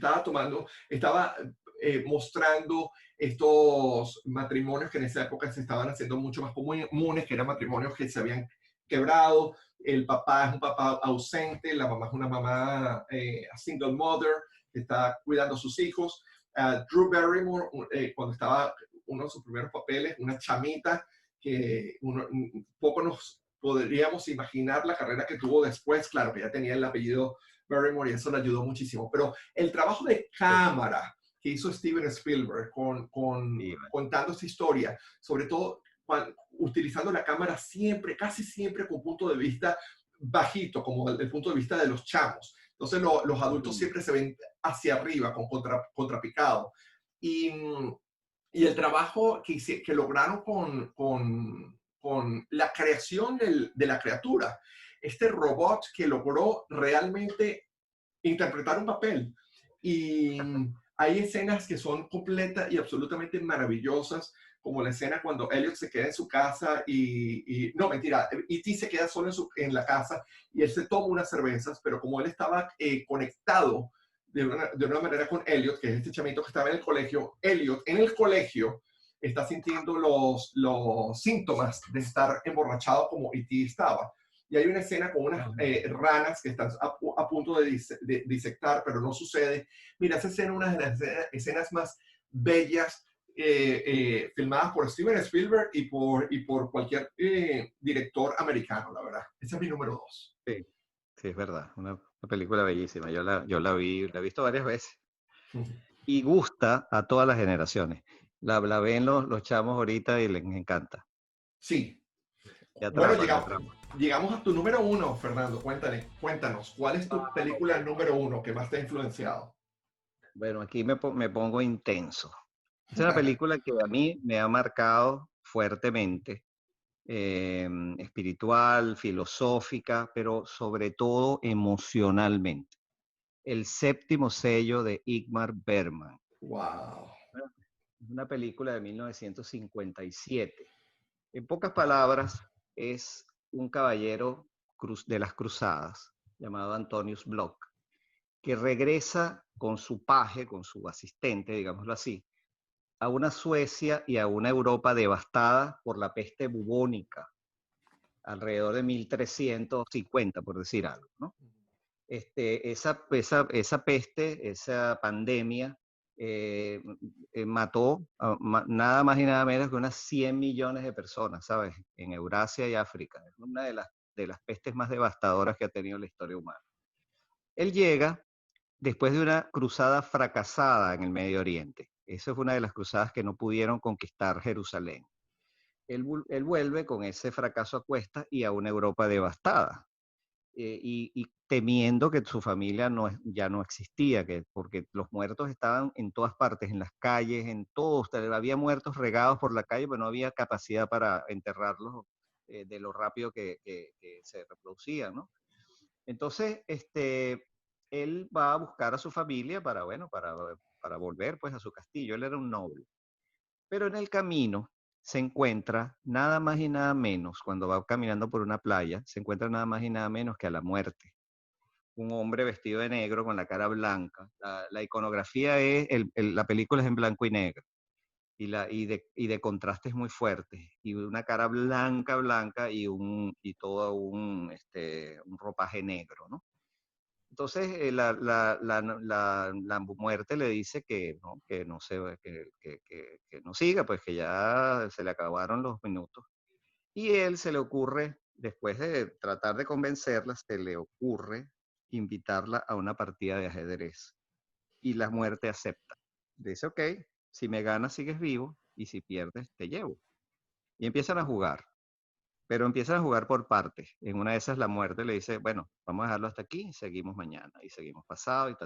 estaba mostrando estos matrimonios que en esa época se estaban haciendo mucho más comunes, que eran matrimonios que se habían quebrado. El papá es un papá ausente, la mamá es una mamá, a single mother, que está cuidando a sus hijos. Drew Barrymore, cuando estaba uno de sus primeros papeles, una chamita que poco nos podríamos imaginar la carrera que tuvo después, claro que ya tenía el apellido Barrymore y eso le ayudó muchísimo, pero el trabajo de Sí, cámara que hizo Steven Spielberg sí, vale. contando esta historia, sobre todo utilizando la cámara siempre, casi siempre con punto de vista bajito, como el punto de vista de los chamos. Entonces los adultos Ujú. siempre se ven hacia arriba, contrapicado. Y, y el trabajo que lograron con la creación de la criatura, este robot que logró realmente interpretar un papel. Y hay escenas que son completas y absolutamente maravillosas, como la escena cuando Elliot se queda en su casa no, mentira, E.T. se queda solo en la casa y él se toma unas cervezas, pero como él estaba conectado de una manera con Elliot, que es este chamito que estaba en el colegio, Elliot en el colegio está sintiendo los síntomas de estar emborrachado como E.T. estaba. Y hay una escena con unas ranas que están a punto de disectar, pero no sucede. Mira, esa escena es una de las escenas más bellas filmadas por Steven Spielberg y por cualquier director americano, la verdad. Ese es mi número dos. Sí, sí, es verdad. Una película bellísima. Yo la vi, la he visto varias veces. Y gusta a todas las generaciones. La ven los chamos ahorita y les encanta. Sí. Y Bueno, atrapan, atrapan. llegamos a tu número uno, Fernando. Cuéntanos, ¿cuál es tu película número uno que más te ha influenciado? Bueno, aquí me pongo intenso. Es una película que a mí me ha marcado fuertemente, espiritual, filosófica, pero sobre todo emocionalmente. El séptimo sello de Ingmar Bergman. Wow. Es una película de 1957. En pocas palabras, es un caballero de las cruzadas llamado Antonius Block, que regresa con su paje, con su asistente, digámoslo así, a una Suecia y a una Europa devastada por la peste bubónica, alrededor de 1350, por decir algo, ¿no? Esa peste, esa pandemia, eh, mató a nada más y nada menos que unas 100 millones de personas, ¿sabes? En Eurasia y África. Es una de las pestes más devastadoras que ha tenido la historia humana. Él llega después de una cruzada fracasada en el Medio Oriente. Esa fue una de las cruzadas que no pudieron conquistar Jerusalén. Él vuelve con ese fracaso a cuestas y a una Europa devastada. Y temiendo que su familia ya no existía, porque los muertos estaban en todas partes, en las calles, en todo. Había muertos regados por la calle, pero no había capacidad para enterrarlos de lo rápido que se reproducían, ¿no? Entonces, él va a buscar a su familia bueno, para volver pues a su castillo. Él era un noble. Pero en el camino se encuentra nada más y nada menos, cuando va caminando por una playa, se encuentra nada más y nada menos que a la muerte. Un hombre vestido de negro con la cara blanca. La iconografía la película es en blanco y negro. y de contrastes muy fuertes, y una cara blanca, blanca, y todo un ropaje negro, ¿no? Entonces la muerte le dice que no se, que no siga, pues que ya se le acabaron los minutos. Y él se le ocurre, después de tratar de convencerla, se le ocurre invitarla a una partida de ajedrez. Y la muerte acepta. Dice, ok, si me ganas sigues vivo y si pierdes te llevo. Y empiezan a jugar, pero empiezan a jugar por partes. En una de esas la muerte le dice, bueno, vamos a dejarlo hasta aquí y seguimos mañana. Y seguimos pasado y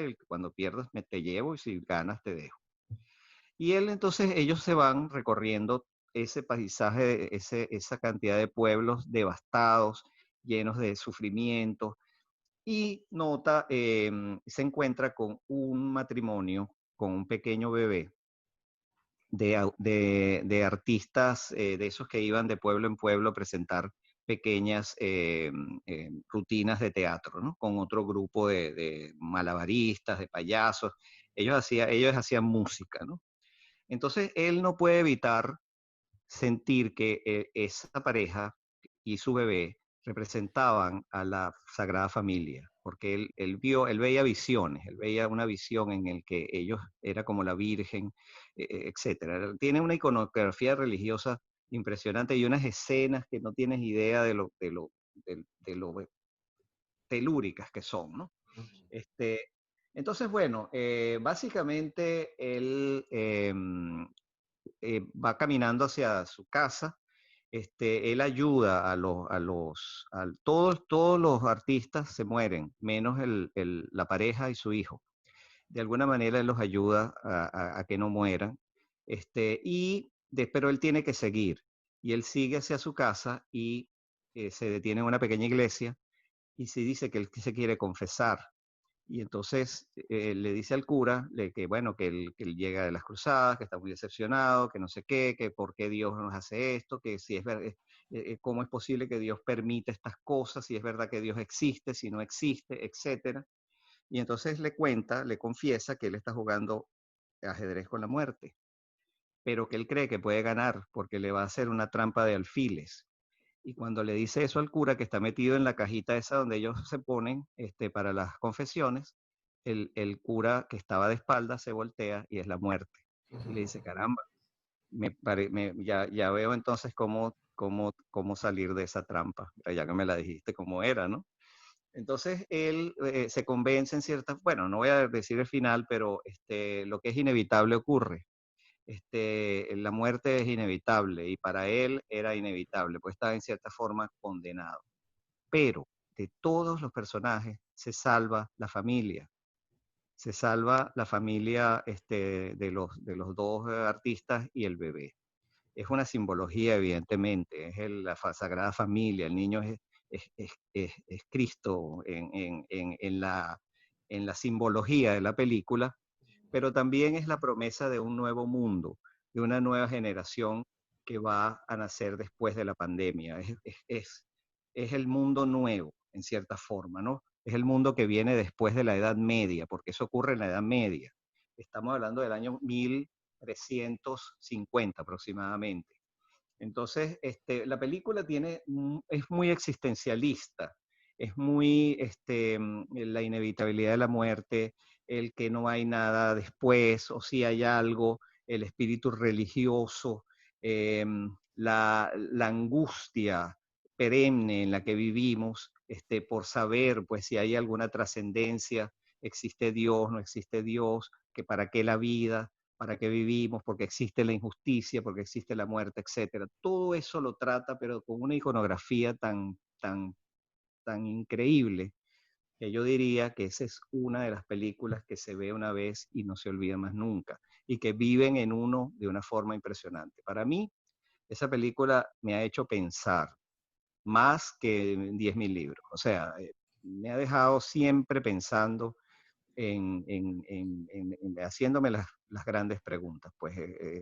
y cuando pierdas me te llevo y si ganas te dejo. Y él entonces, ellos se van recorriendo ese paisaje, esa cantidad de pueblos devastados, llenos de sufrimiento, y nota, se encuentra con un matrimonio, con un pequeño bebé, de artistas, de esos que iban de pueblo en pueblo a presentar pequeñas rutinas de teatro, ¿no? Con otro grupo de malabaristas, de payasos. Ellos hacían música, ¿no? Entonces, él no puede evitar sentir que esa pareja y su bebé representaban a la Sagrada Familia, porque él veía visiones, él veía una visión en el que ellos era como la Virgen, etcétera. Tiene una iconografía religiosa impresionante y unas escenas que no tienes idea de lo telúricas que son, ¿no? Este, entonces, bueno, básicamente él va caminando hacia su casa. Él ayuda todos los artistas se mueren, menos la pareja y su hijo. De alguna manera él los ayuda a que no mueran. Pero él tiene que seguir. Y él sigue hacia su casa y se detiene en una pequeña iglesia y se dice que él se quiere confesar. Y entonces le dice al cura que, bueno, que él llega de las cruzadas, que está muy decepcionado, que no sé qué, que por qué Dios nos hace esto, que si es verdad, cómo es posible que Dios permita estas cosas, si es verdad que Dios existe, si no existe, etcétera. Y entonces le cuenta, le confiesa que él está jugando ajedrez con la muerte, pero que él cree que puede ganar porque le va a hacer una trampa de alfiles. Y cuando le dice eso al cura que está metido en la cajita esa donde ellos se ponen para las confesiones, el cura que estaba de espaldas se voltea y es la muerte. Y le dice, caramba, ya veo entonces cómo salir de esa trampa, ya que me la dijiste cómo era, ¿no? Entonces él se convence en ciertas, bueno, no voy a decir el final, pero lo que es inevitable ocurre. La muerte es inevitable y para él era inevitable, pues estaba en cierta forma condenado. Pero de todos los personajes se salva la familia de los dos artistas y el bebé. Es una simbología, evidentemente, es Sagrada Familia, el niño es Cristo en la simbología de la película, pero también es la promesa de un nuevo mundo, de una nueva generación que va a nacer después de la pandemia. Es el mundo nuevo, en cierta forma, ¿no? Es el mundo que viene después de la Edad Media, porque eso ocurre en la Edad Media. Estamos hablando del año 1350 aproximadamente. Entonces, la película es muy existencialista, es muy la inevitabilidad de la muerte, el que no hay nada después, o si hay algo, el espíritu religioso, la angustia perenne en la que vivimos, por saber pues si hay alguna trascendencia, existe Dios, no existe Dios, que para qué la vida, para qué vivimos, porque existe la injusticia, porque existe la muerte, etcétera. Todo eso lo trata, pero con una iconografía tan increíble, que yo diría que esa es una de las películas que se ve una vez y no se olvida más nunca, y que viven en uno de una forma impresionante. Para mí, esa película me ha hecho pensar más que 10.000 libros. O sea, me ha dejado siempre pensando haciéndome las grandes preguntas. Pues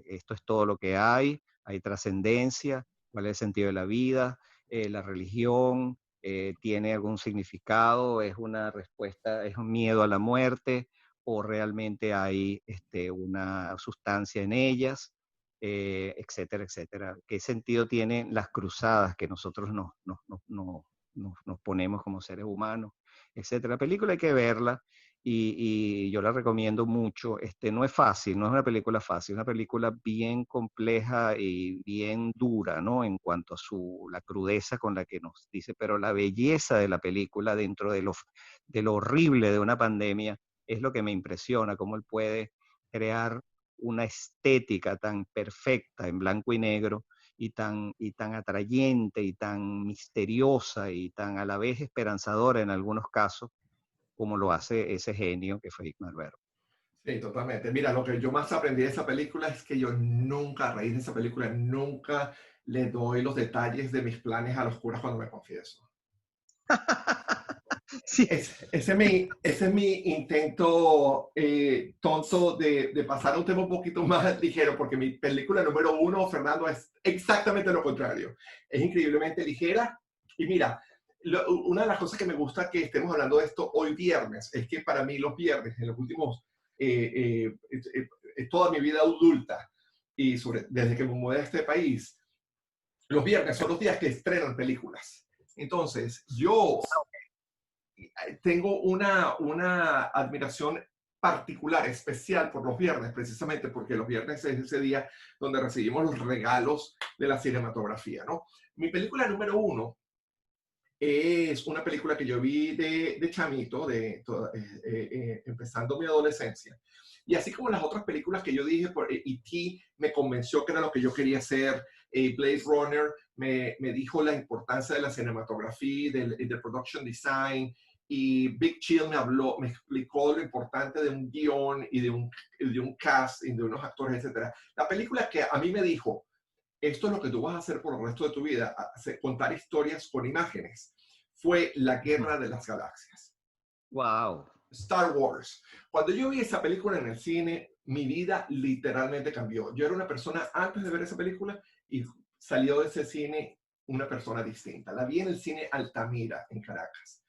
esto es todo lo que hay trascendencia, cuál es el sentido de la vida, la religión, tiene algún significado, es una respuesta, es un miedo a la muerte o realmente hay una sustancia en ellas. etcétera, etcétera. ¿Qué sentido tienen las cruzadas que nosotros nos ponemos como seres humanos, etcétera? La película hay que verla y yo la recomiendo mucho. No es fácil, no es una película fácil, es una película bien compleja y bien dura, ¿no? En cuanto a la crudeza con la que nos dice, pero la belleza de la película dentro de lo horrible de una pandemia es lo que me impresiona, cómo él puede crear una estética tan perfecta en blanco y negro y tan atrayente y tan misteriosa y tan a la vez esperanzadora en algunos casos, como lo hace ese genio que fue Ingmar Bergman. Sí, totalmente. Mira, lo que yo más aprendí de esa película es que yo nunca, a raíz de esa película, nunca le doy los detalles de mis planes a los curas cuando me confieso. Sí. Ese es mi intento tonto de pasar a un tema un poquito más ligero, porque mi película número uno, Fernando, es exactamente lo contrario. Es increíblemente ligera. Y mira, una de las cosas que me gusta que estemos hablando de esto hoy viernes es que para mí los viernes, en los últimos, toda mi vida adulta y desde que me mudé a este país, los viernes son los días que estrenan películas. Entonces, yo tengo una admiración particular, especial por los viernes, precisamente porque los viernes es ese día donde recibimos los regalos de la cinematografía, ¿no? Mi película número uno es una película que yo vi de chamito, empezando mi adolescencia. Y así como las otras películas que yo dije, por E.T. me convenció que era lo que yo quería hacer, Blade Runner me dijo la importancia de la cinematografía, del production design, y Big Chill me explicó lo importante de un guión y de un cast y de unos actores, etc. La película que a mí me dijo, esto es lo que tú vas a hacer por el resto de tu vida, contar historias con imágenes, fue La Guerra de las Galaxias. Wow. Star Wars. Cuando yo vi esa película en el cine, mi vida literalmente cambió. Yo era una persona antes de ver esa película y salió de ese cine una persona distinta. La vi en el cine Altamira, en Caracas.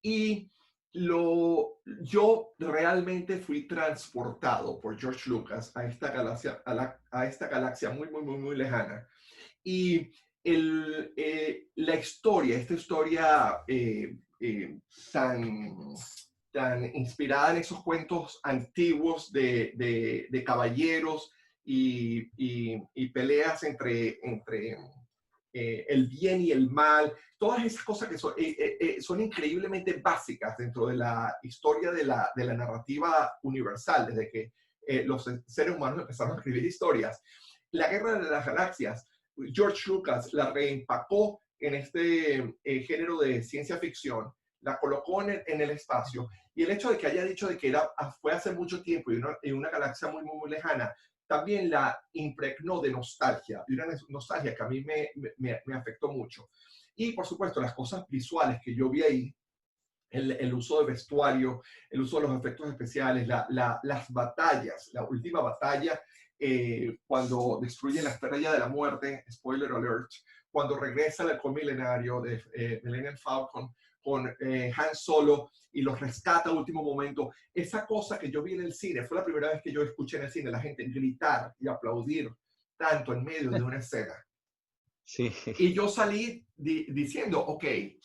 Y yo realmente fui transportado por George Lucas a esta galaxia, a esta galaxia muy, muy, muy, muy lejana. Y la historia, esta historia tan inspirada en esos cuentos antiguos de caballeros y peleas entre el bien y el mal, todas esas cosas que son increíblemente básicas dentro de la historia de la narrativa universal, desde que los seres humanos empezaron a escribir historias. La Guerra de las Galaxias, George Lucas la reempacó en este género de ciencia ficción, la colocó en el espacio, y el hecho de que haya dicho de que fue hace mucho tiempo y en una galaxia muy, muy, muy lejana, también la impregnó de nostalgia, y una nostalgia que a mí me afectó mucho. Y por supuesto, las cosas visuales que yo vi ahí, el uso de vestuario, el uso de los efectos especiales, las batallas, la última batalla, cuando destruyen la Estrella de la Muerte, spoiler alert, cuando regresa el halcón milenario de Millennium Falcon con Han Solo y los rescata a último momento. Esa cosa que yo vi en el cine, fue la primera vez que yo escuché en el cine la gente gritar y aplaudir tanto en medio de una escena. Sí. Y yo salí diciendo, ok,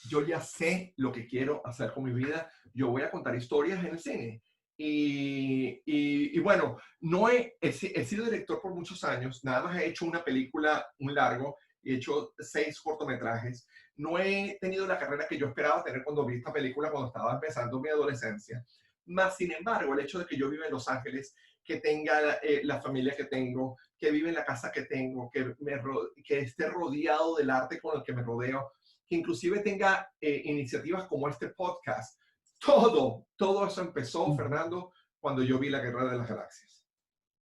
yo ya sé lo que quiero hacer con mi vida, yo voy a contar historias en el cine. Y bueno, no he sido director por muchos años, nada más he hecho una película, un largo, he hecho 6 cortometrajes. No he tenido la carrera que yo esperaba tener cuando vi esta película, cuando estaba empezando mi adolescencia. Más sin embargo, el hecho de que yo viva en Los Ángeles, que tenga la familia que tengo, que vive en la casa que tengo, que esté rodeado del arte con el que me rodeo, que inclusive tenga iniciativas como este podcast. Todo eso empezó, Fernando, cuando yo vi La Guerra de las Galaxias.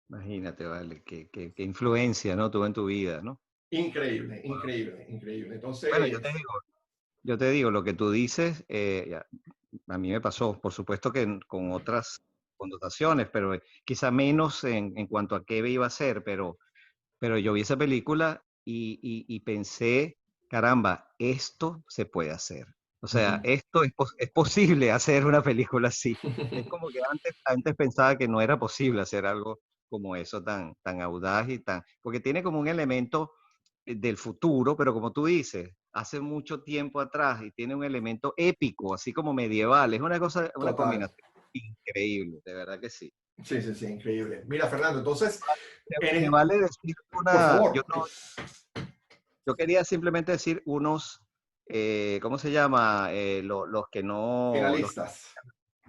Imagínate, vale, qué influencia, ¿no? Tuvo en tu vida, ¿no? Increíble, Wow. increíble, increíble. Bueno, Entonces, yo te digo, lo que tú dices, a mí me pasó, por supuesto que con otras connotaciones, pero quizá menos en cuanto a qué iba a ser, pero yo vi esa película y pensé, caramba, esto se puede hacer. O sea, esto es posible hacer una película así. Es como que antes pensaba que no era posible hacer algo como eso tan audaz y tan... Porque tiene como un elemento del futuro, pero como tú dices, hace mucho tiempo atrás y tiene un elemento épico, así como medieval. Es una cosa, una Total. combinación increíble, de verdad que sí. Sí, sí, sí, increíble. Mira, Fernando, entonces, Me vale decir por una, yo favor, no, yo quería simplemente decir unos, ¿cómo se llama? Los que no, los finalistas.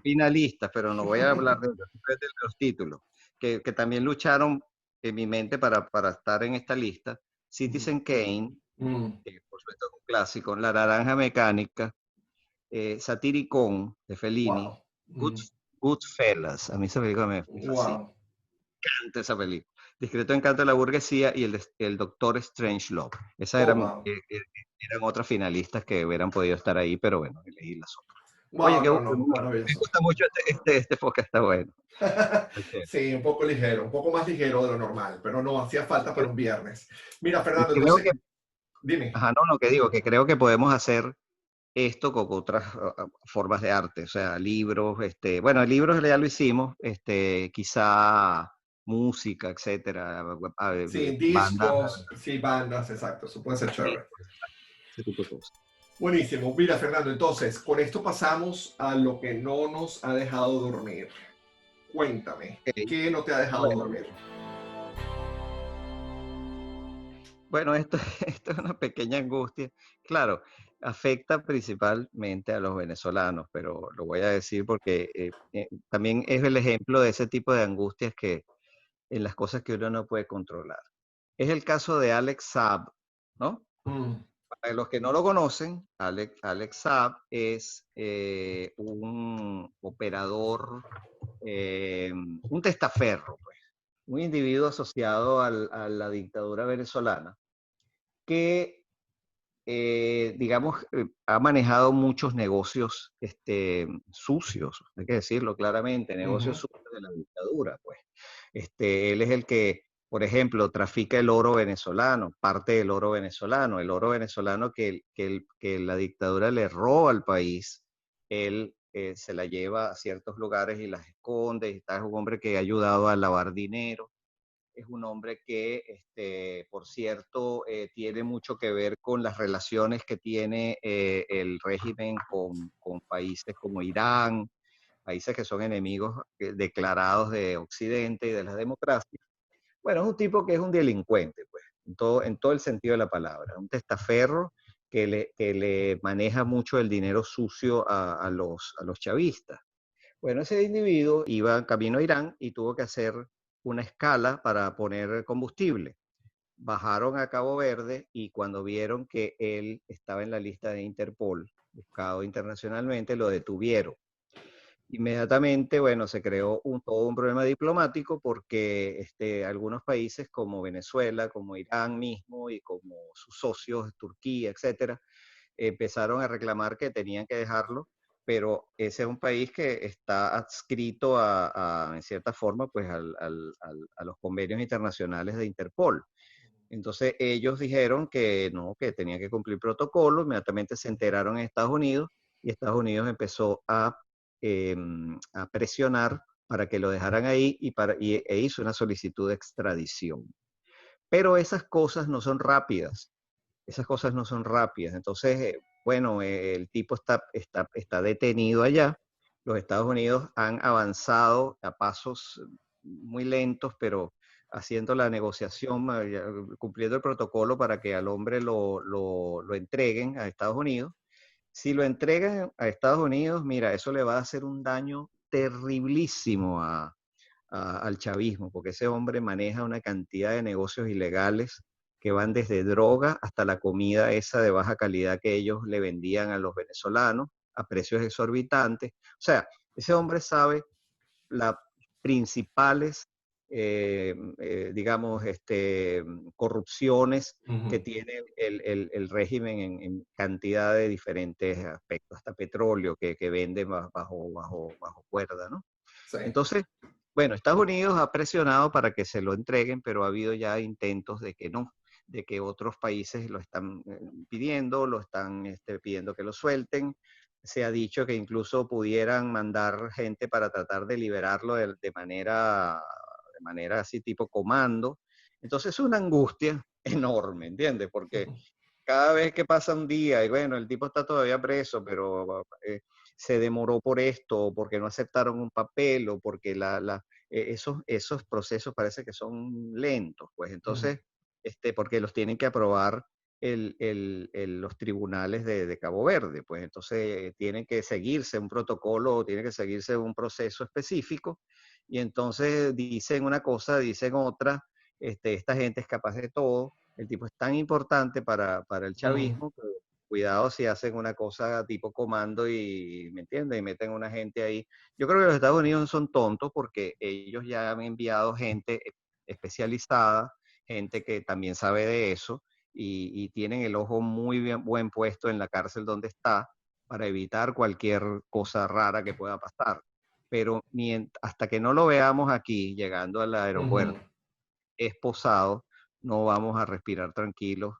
finalistas, pero no voy a hablar de ellos, simplemente de los títulos, que también lucharon en mi mente para estar en esta lista. Citizen Kane, Mm, que por supuesto es un clásico, La Naranja Mecánica, Satiricón de Fellini, wow. Good, Mm, Goodfellas, a mí esa película me fascina, wow. esa película. Discreto Encanto de la Burguesía y el Doctor Strangelove. Esas Oh, eran, wow. eran otras finalistas que hubieran podido estar ahí, pero bueno, elegí las otras. Oye, Wow, no, no, me maravilloso. gusta mucho este podcast, está bueno. Ok. Sí, un poco ligero, un poco más ligero de lo normal, pero no hacía falta para un viernes. Mira, Y Fernando, creo que, entonces, dime. ajá, no, no, que digo, que creo que podemos hacer esto con otras formas de arte, o sea, libros, bueno, libros ya lo hicimos, quizá música, etcétera, Sí, bandas, discos, sí, bandas, exacto, eso puede ser sí, chévere. ese tipo de cosas. Buenísimo. Mira, Fernando, entonces, con esto pasamos a lo que no nos ha dejado dormir. Cuéntame, Ok. ¿qué no te ha dejado Bueno, dormir? bueno, esto, esto es una pequeña angustia. Claro, afecta principalmente a los venezolanos, pero lo voy a decir porque también es el ejemplo de ese tipo de angustias que en las cosas que uno no puede controlar. Es el caso de Alex Saab, ¿no? Mm, Para los que no lo conocen, Alex Saab es un operador, un testaferro, pues, un individuo asociado a la dictadura venezolana que, digamos, ha manejado muchos negocios sucios, hay que decirlo claramente, negocios ujú, sucios de la dictadura, pues. Él es el que, por ejemplo, trafica el oro venezolano, parte del oro venezolano que la dictadura le roba al país, él se la lleva a ciertos lugares y las esconde, y está, es un hombre que ha ayudado a lavar dinero, es un hombre que, por cierto, tiene mucho que ver con las relaciones que tiene el régimen con países como Irán, países que son enemigos declarados de Occidente y de la democracia. Bueno, es un tipo que es un delincuente, pues, en todo el sentido de la palabra, un testaferro que le maneja mucho el dinero sucio a los chavistas. Bueno, ese individuo iba camino a Irán y tuvo que hacer una escala para poner combustible. Bajaron a Cabo Verde y cuando vieron que él estaba en la lista de Interpol, buscado internacionalmente, lo detuvieron. Inmediatamente, bueno, se creó todo un problema diplomático porque algunos países como Venezuela, como Irán mismo y como sus socios, Turquía, etcétera, empezaron a reclamar que tenían que dejarlo, pero ese es un país que está adscrito en cierta forma, pues a los convenios internacionales de Interpol. Entonces ellos dijeron que no, que tenían que cumplir protocolo, inmediatamente se enteraron en Estados Unidos y Estados Unidos empezó a presionar para que lo dejaran ahí e hizo una solicitud de extradición. Pero esas cosas no son rápidas, esas cosas no son rápidas. Entonces, bueno, el tipo está detenido allá. Los Estados Unidos han avanzado a pasos muy lentos, pero haciendo la negociación, cumpliendo el protocolo para que al hombre lo entreguen a Estados Unidos. Si lo entregan a Estados Unidos, mira, eso le va a hacer un daño terriblísimo al chavismo, porque ese hombre maneja una cantidad de negocios ilegales que van desde droga hasta la comida esa de baja calidad que ellos le vendían a los venezolanos a precios exorbitantes. O sea, ese hombre sabe las principales, digamos, corrupciones que ujú. tiene el régimen en cantidad de diferentes aspectos, hasta petróleo que vende bajo cuerda, ¿no? Sí. Entonces, bueno, Estados Unidos ha presionado para que se lo entreguen, pero ha habido ya intentos de que no, de que otros países lo están pidiendo, lo están pidiendo que lo suelten. Se ha dicho que incluso pudieran mandar gente para tratar de liberarlo de manera de manera así tipo comando. Entonces es una angustia enorme, ¿entiendes? Porque cada vez que pasa un día y bueno, el tipo está todavía preso, pero se demoró por esto, o porque no aceptaron un papel, o porque esos procesos parece que son lentos, pues entonces, porque los tienen que aprobar los tribunales de Cabo Verde, pues entonces tienen que seguirse un protocolo, tiene que seguirse un proceso específico, y entonces dicen una cosa, dicen otra, esta gente es capaz de todo, el tipo es tan importante para el chavismo, que cuidado si hacen una cosa tipo comando y, ¿me entiendes? Y meten una gente ahí. Yo creo que los Estados Unidos son tontos porque ellos ya han enviado gente especializada, gente que también sabe de eso, y tienen el ojo muy buen puesto en la cárcel donde está para evitar cualquier cosa rara que pueda pasar. Pero hasta que no lo veamos aquí, llegando al aeropuerto, esposado, no vamos a respirar tranquilos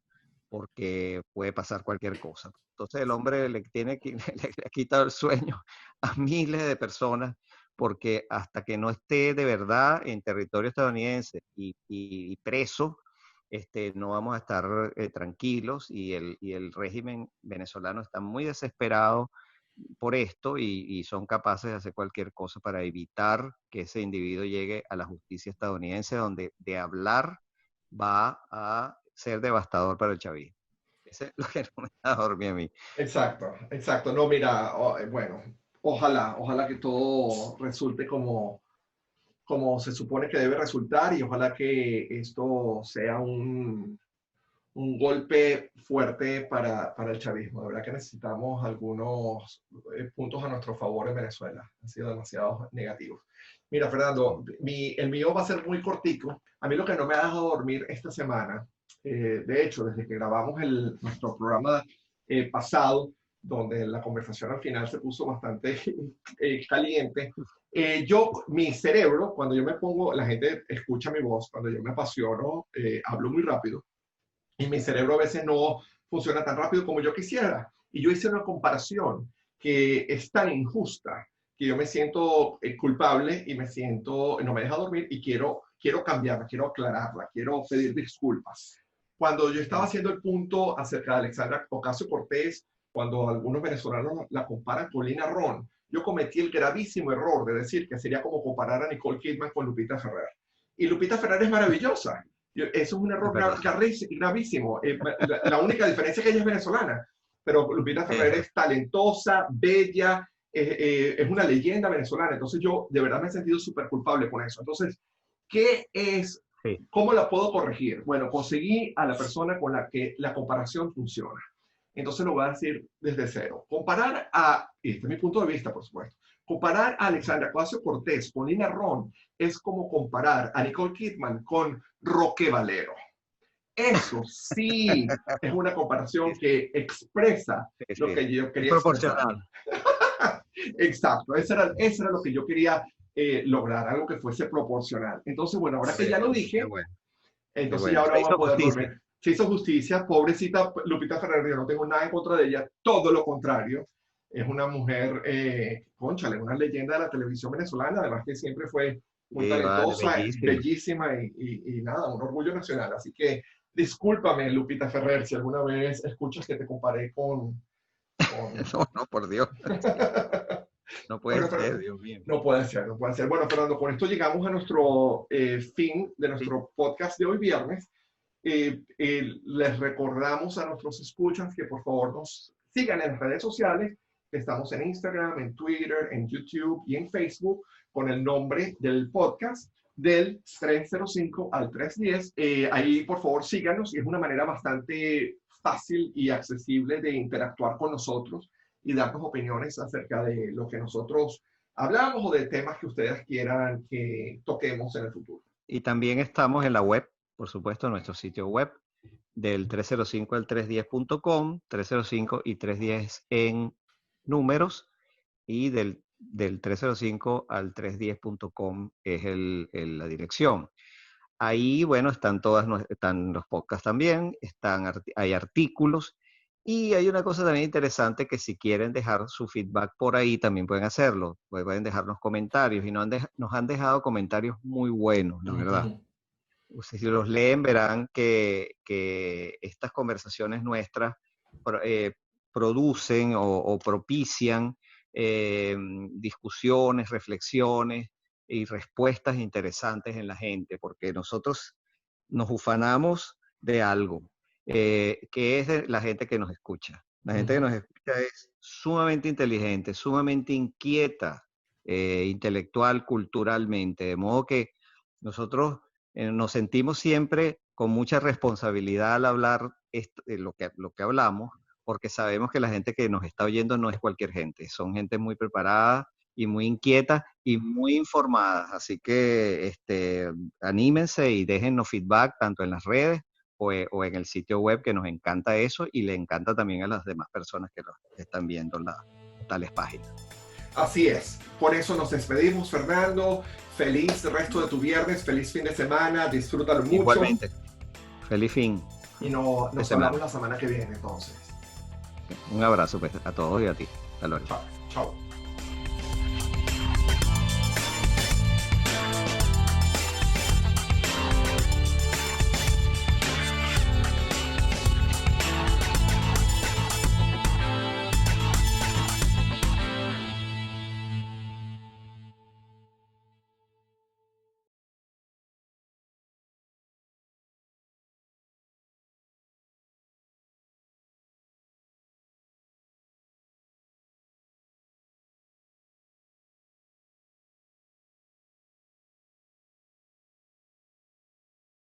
porque puede pasar cualquier cosa. Entonces el hombre le ha quitado el sueño a miles de personas porque hasta que no esté de verdad en territorio estadounidense y preso, no vamos a estar tranquilos y el régimen venezolano está muy desesperado por esto y son capaces de hacer cualquier cosa para evitar que ese individuo llegue a la justicia estadounidense, donde de hablar va a ser devastador para el chavismo. Eso es lo que no me da dormir a mí. Exacto, exacto. No, mira, bueno, ojalá que todo resulte como se supone que debe resultar y ojalá que esto sea un golpe fuerte para el chavismo. De verdad que necesitamos algunos puntos a nuestro favor en Venezuela. Han sido demasiado negativos. Mira, Fernando, el mío va a ser muy cortico. A mí lo que no me ha dejado dormir esta semana, de hecho, desde que grabamos nuestro programa pasado, donde la conversación al final se puso bastante caliente, mi cerebro, cuando yo me pongo, la gente escucha mi voz, cuando yo me apasiono, hablo muy rápido y mi cerebro a veces no funciona tan rápido como yo quisiera. Y yo hice una comparación que es tan injusta que yo me siento culpable y no me deja dormir y quiero cambiarla, quiero aclararla, quiero pedir disculpas. Cuando yo estaba haciendo el punto acerca de Alexandra Ocasio-Cortez, cuando algunos venezolanos la comparan con Lina Ron, yo cometí el gravísimo error de decir que sería como comparar a Nicole Kidman con Lupita Ferrer. Y Lupita Ferrer es maravillosa. Eso es un error gravísimo. La única diferencia es que ella es venezolana, pero Lupita Ferrer es talentosa, bella, es una leyenda venezolana. Entonces yo de verdad me he sentido súper culpable con eso. Entonces, ¿qué es? ¿Cómo la puedo corregir? Bueno, conseguí a la persona con la que la comparación funciona. Entonces lo voy a decir desde cero. Y este es mi punto de vista, por supuesto, comparar a Alexandra Ocasio-Cortez con Lina Ron es como comparar a Nicole Kidman con Roque Valero. Eso sí es una comparación que expresa lo que yo quería expresar. Exacto, eso era lo que yo quería lograr, algo que fuese proporcional. Entonces, bueno, ahora que ya lo dije, entonces ya ahora vamos a poder dormir. Se hizo justicia, pobrecita Lupita Ferrer, yo no tengo nada en contra de ella, todo lo contrario. Es una mujer, cónchale, una leyenda de la televisión venezolana, además que siempre fue muy talentosa, bellísima y nada, un orgullo nacional. Así que discúlpame, Lupita Ferrer, si alguna vez escuchas que te comparé con... No, por Dios. No puede ser, Dios mío. No puede ser, no puede ser. Bueno, Fernando, con esto llegamos a nuestro fin de nuestro podcast de hoy viernes. Les recordamos a nuestros escuchas que por favor nos sigan en las redes sociales. Estamos en Instagram, en Twitter, en YouTube y en Facebook con el nombre del podcast del 305 al 310. Ahí por favor síganos y es una manera bastante fácil y accesible de interactuar con nosotros y darnos opiniones acerca de lo que nosotros hablamos o de temas que ustedes quieran que toquemos en el futuro. Y también estamos en la web, por supuesto, en nuestro sitio web del 305 al 310.com, 305 y 310 en números, y del 305 al 310.com es la dirección. Ahí, bueno, están los podcasts también, hay artículos Y hay una cosa también interesante que si quieren dejar su feedback por ahí, también pueden hacerlo. Pueden dejarnos comentarios y nos han dejado comentarios muy buenos, la verdad. Ujú, Ustedes si los leen verán que estas conversaciones nuestras producen o propician discusiones, reflexiones y respuestas interesantes en la gente, porque nosotros nos ufanamos de algo, que es de la gente que nos escucha. La gente que ujú. nos escucha es sumamente inteligente, sumamente inquieta, intelectual, culturalmente, de modo que nosotros nos sentimos siempre con mucha responsabilidad al hablar lo que hablamos, porque sabemos que la gente que nos está oyendo no es cualquier gente, son gente muy preparada y muy inquieta y muy informada. Así que anímense y déjennos feedback tanto en las redes o en el sitio web, que nos encanta eso y le encanta también a las demás personas que nos están viendo las tales páginas. Así es. Por eso nos despedimos, Fernando. Feliz resto de tu viernes, feliz fin de semana, disfrútalo mucho Igualmente, feliz fin y de nos hablamos semana. la semana que viene entonces. Un abrazo pues, a todos y a ti. Hasta luego. Chao. Chao.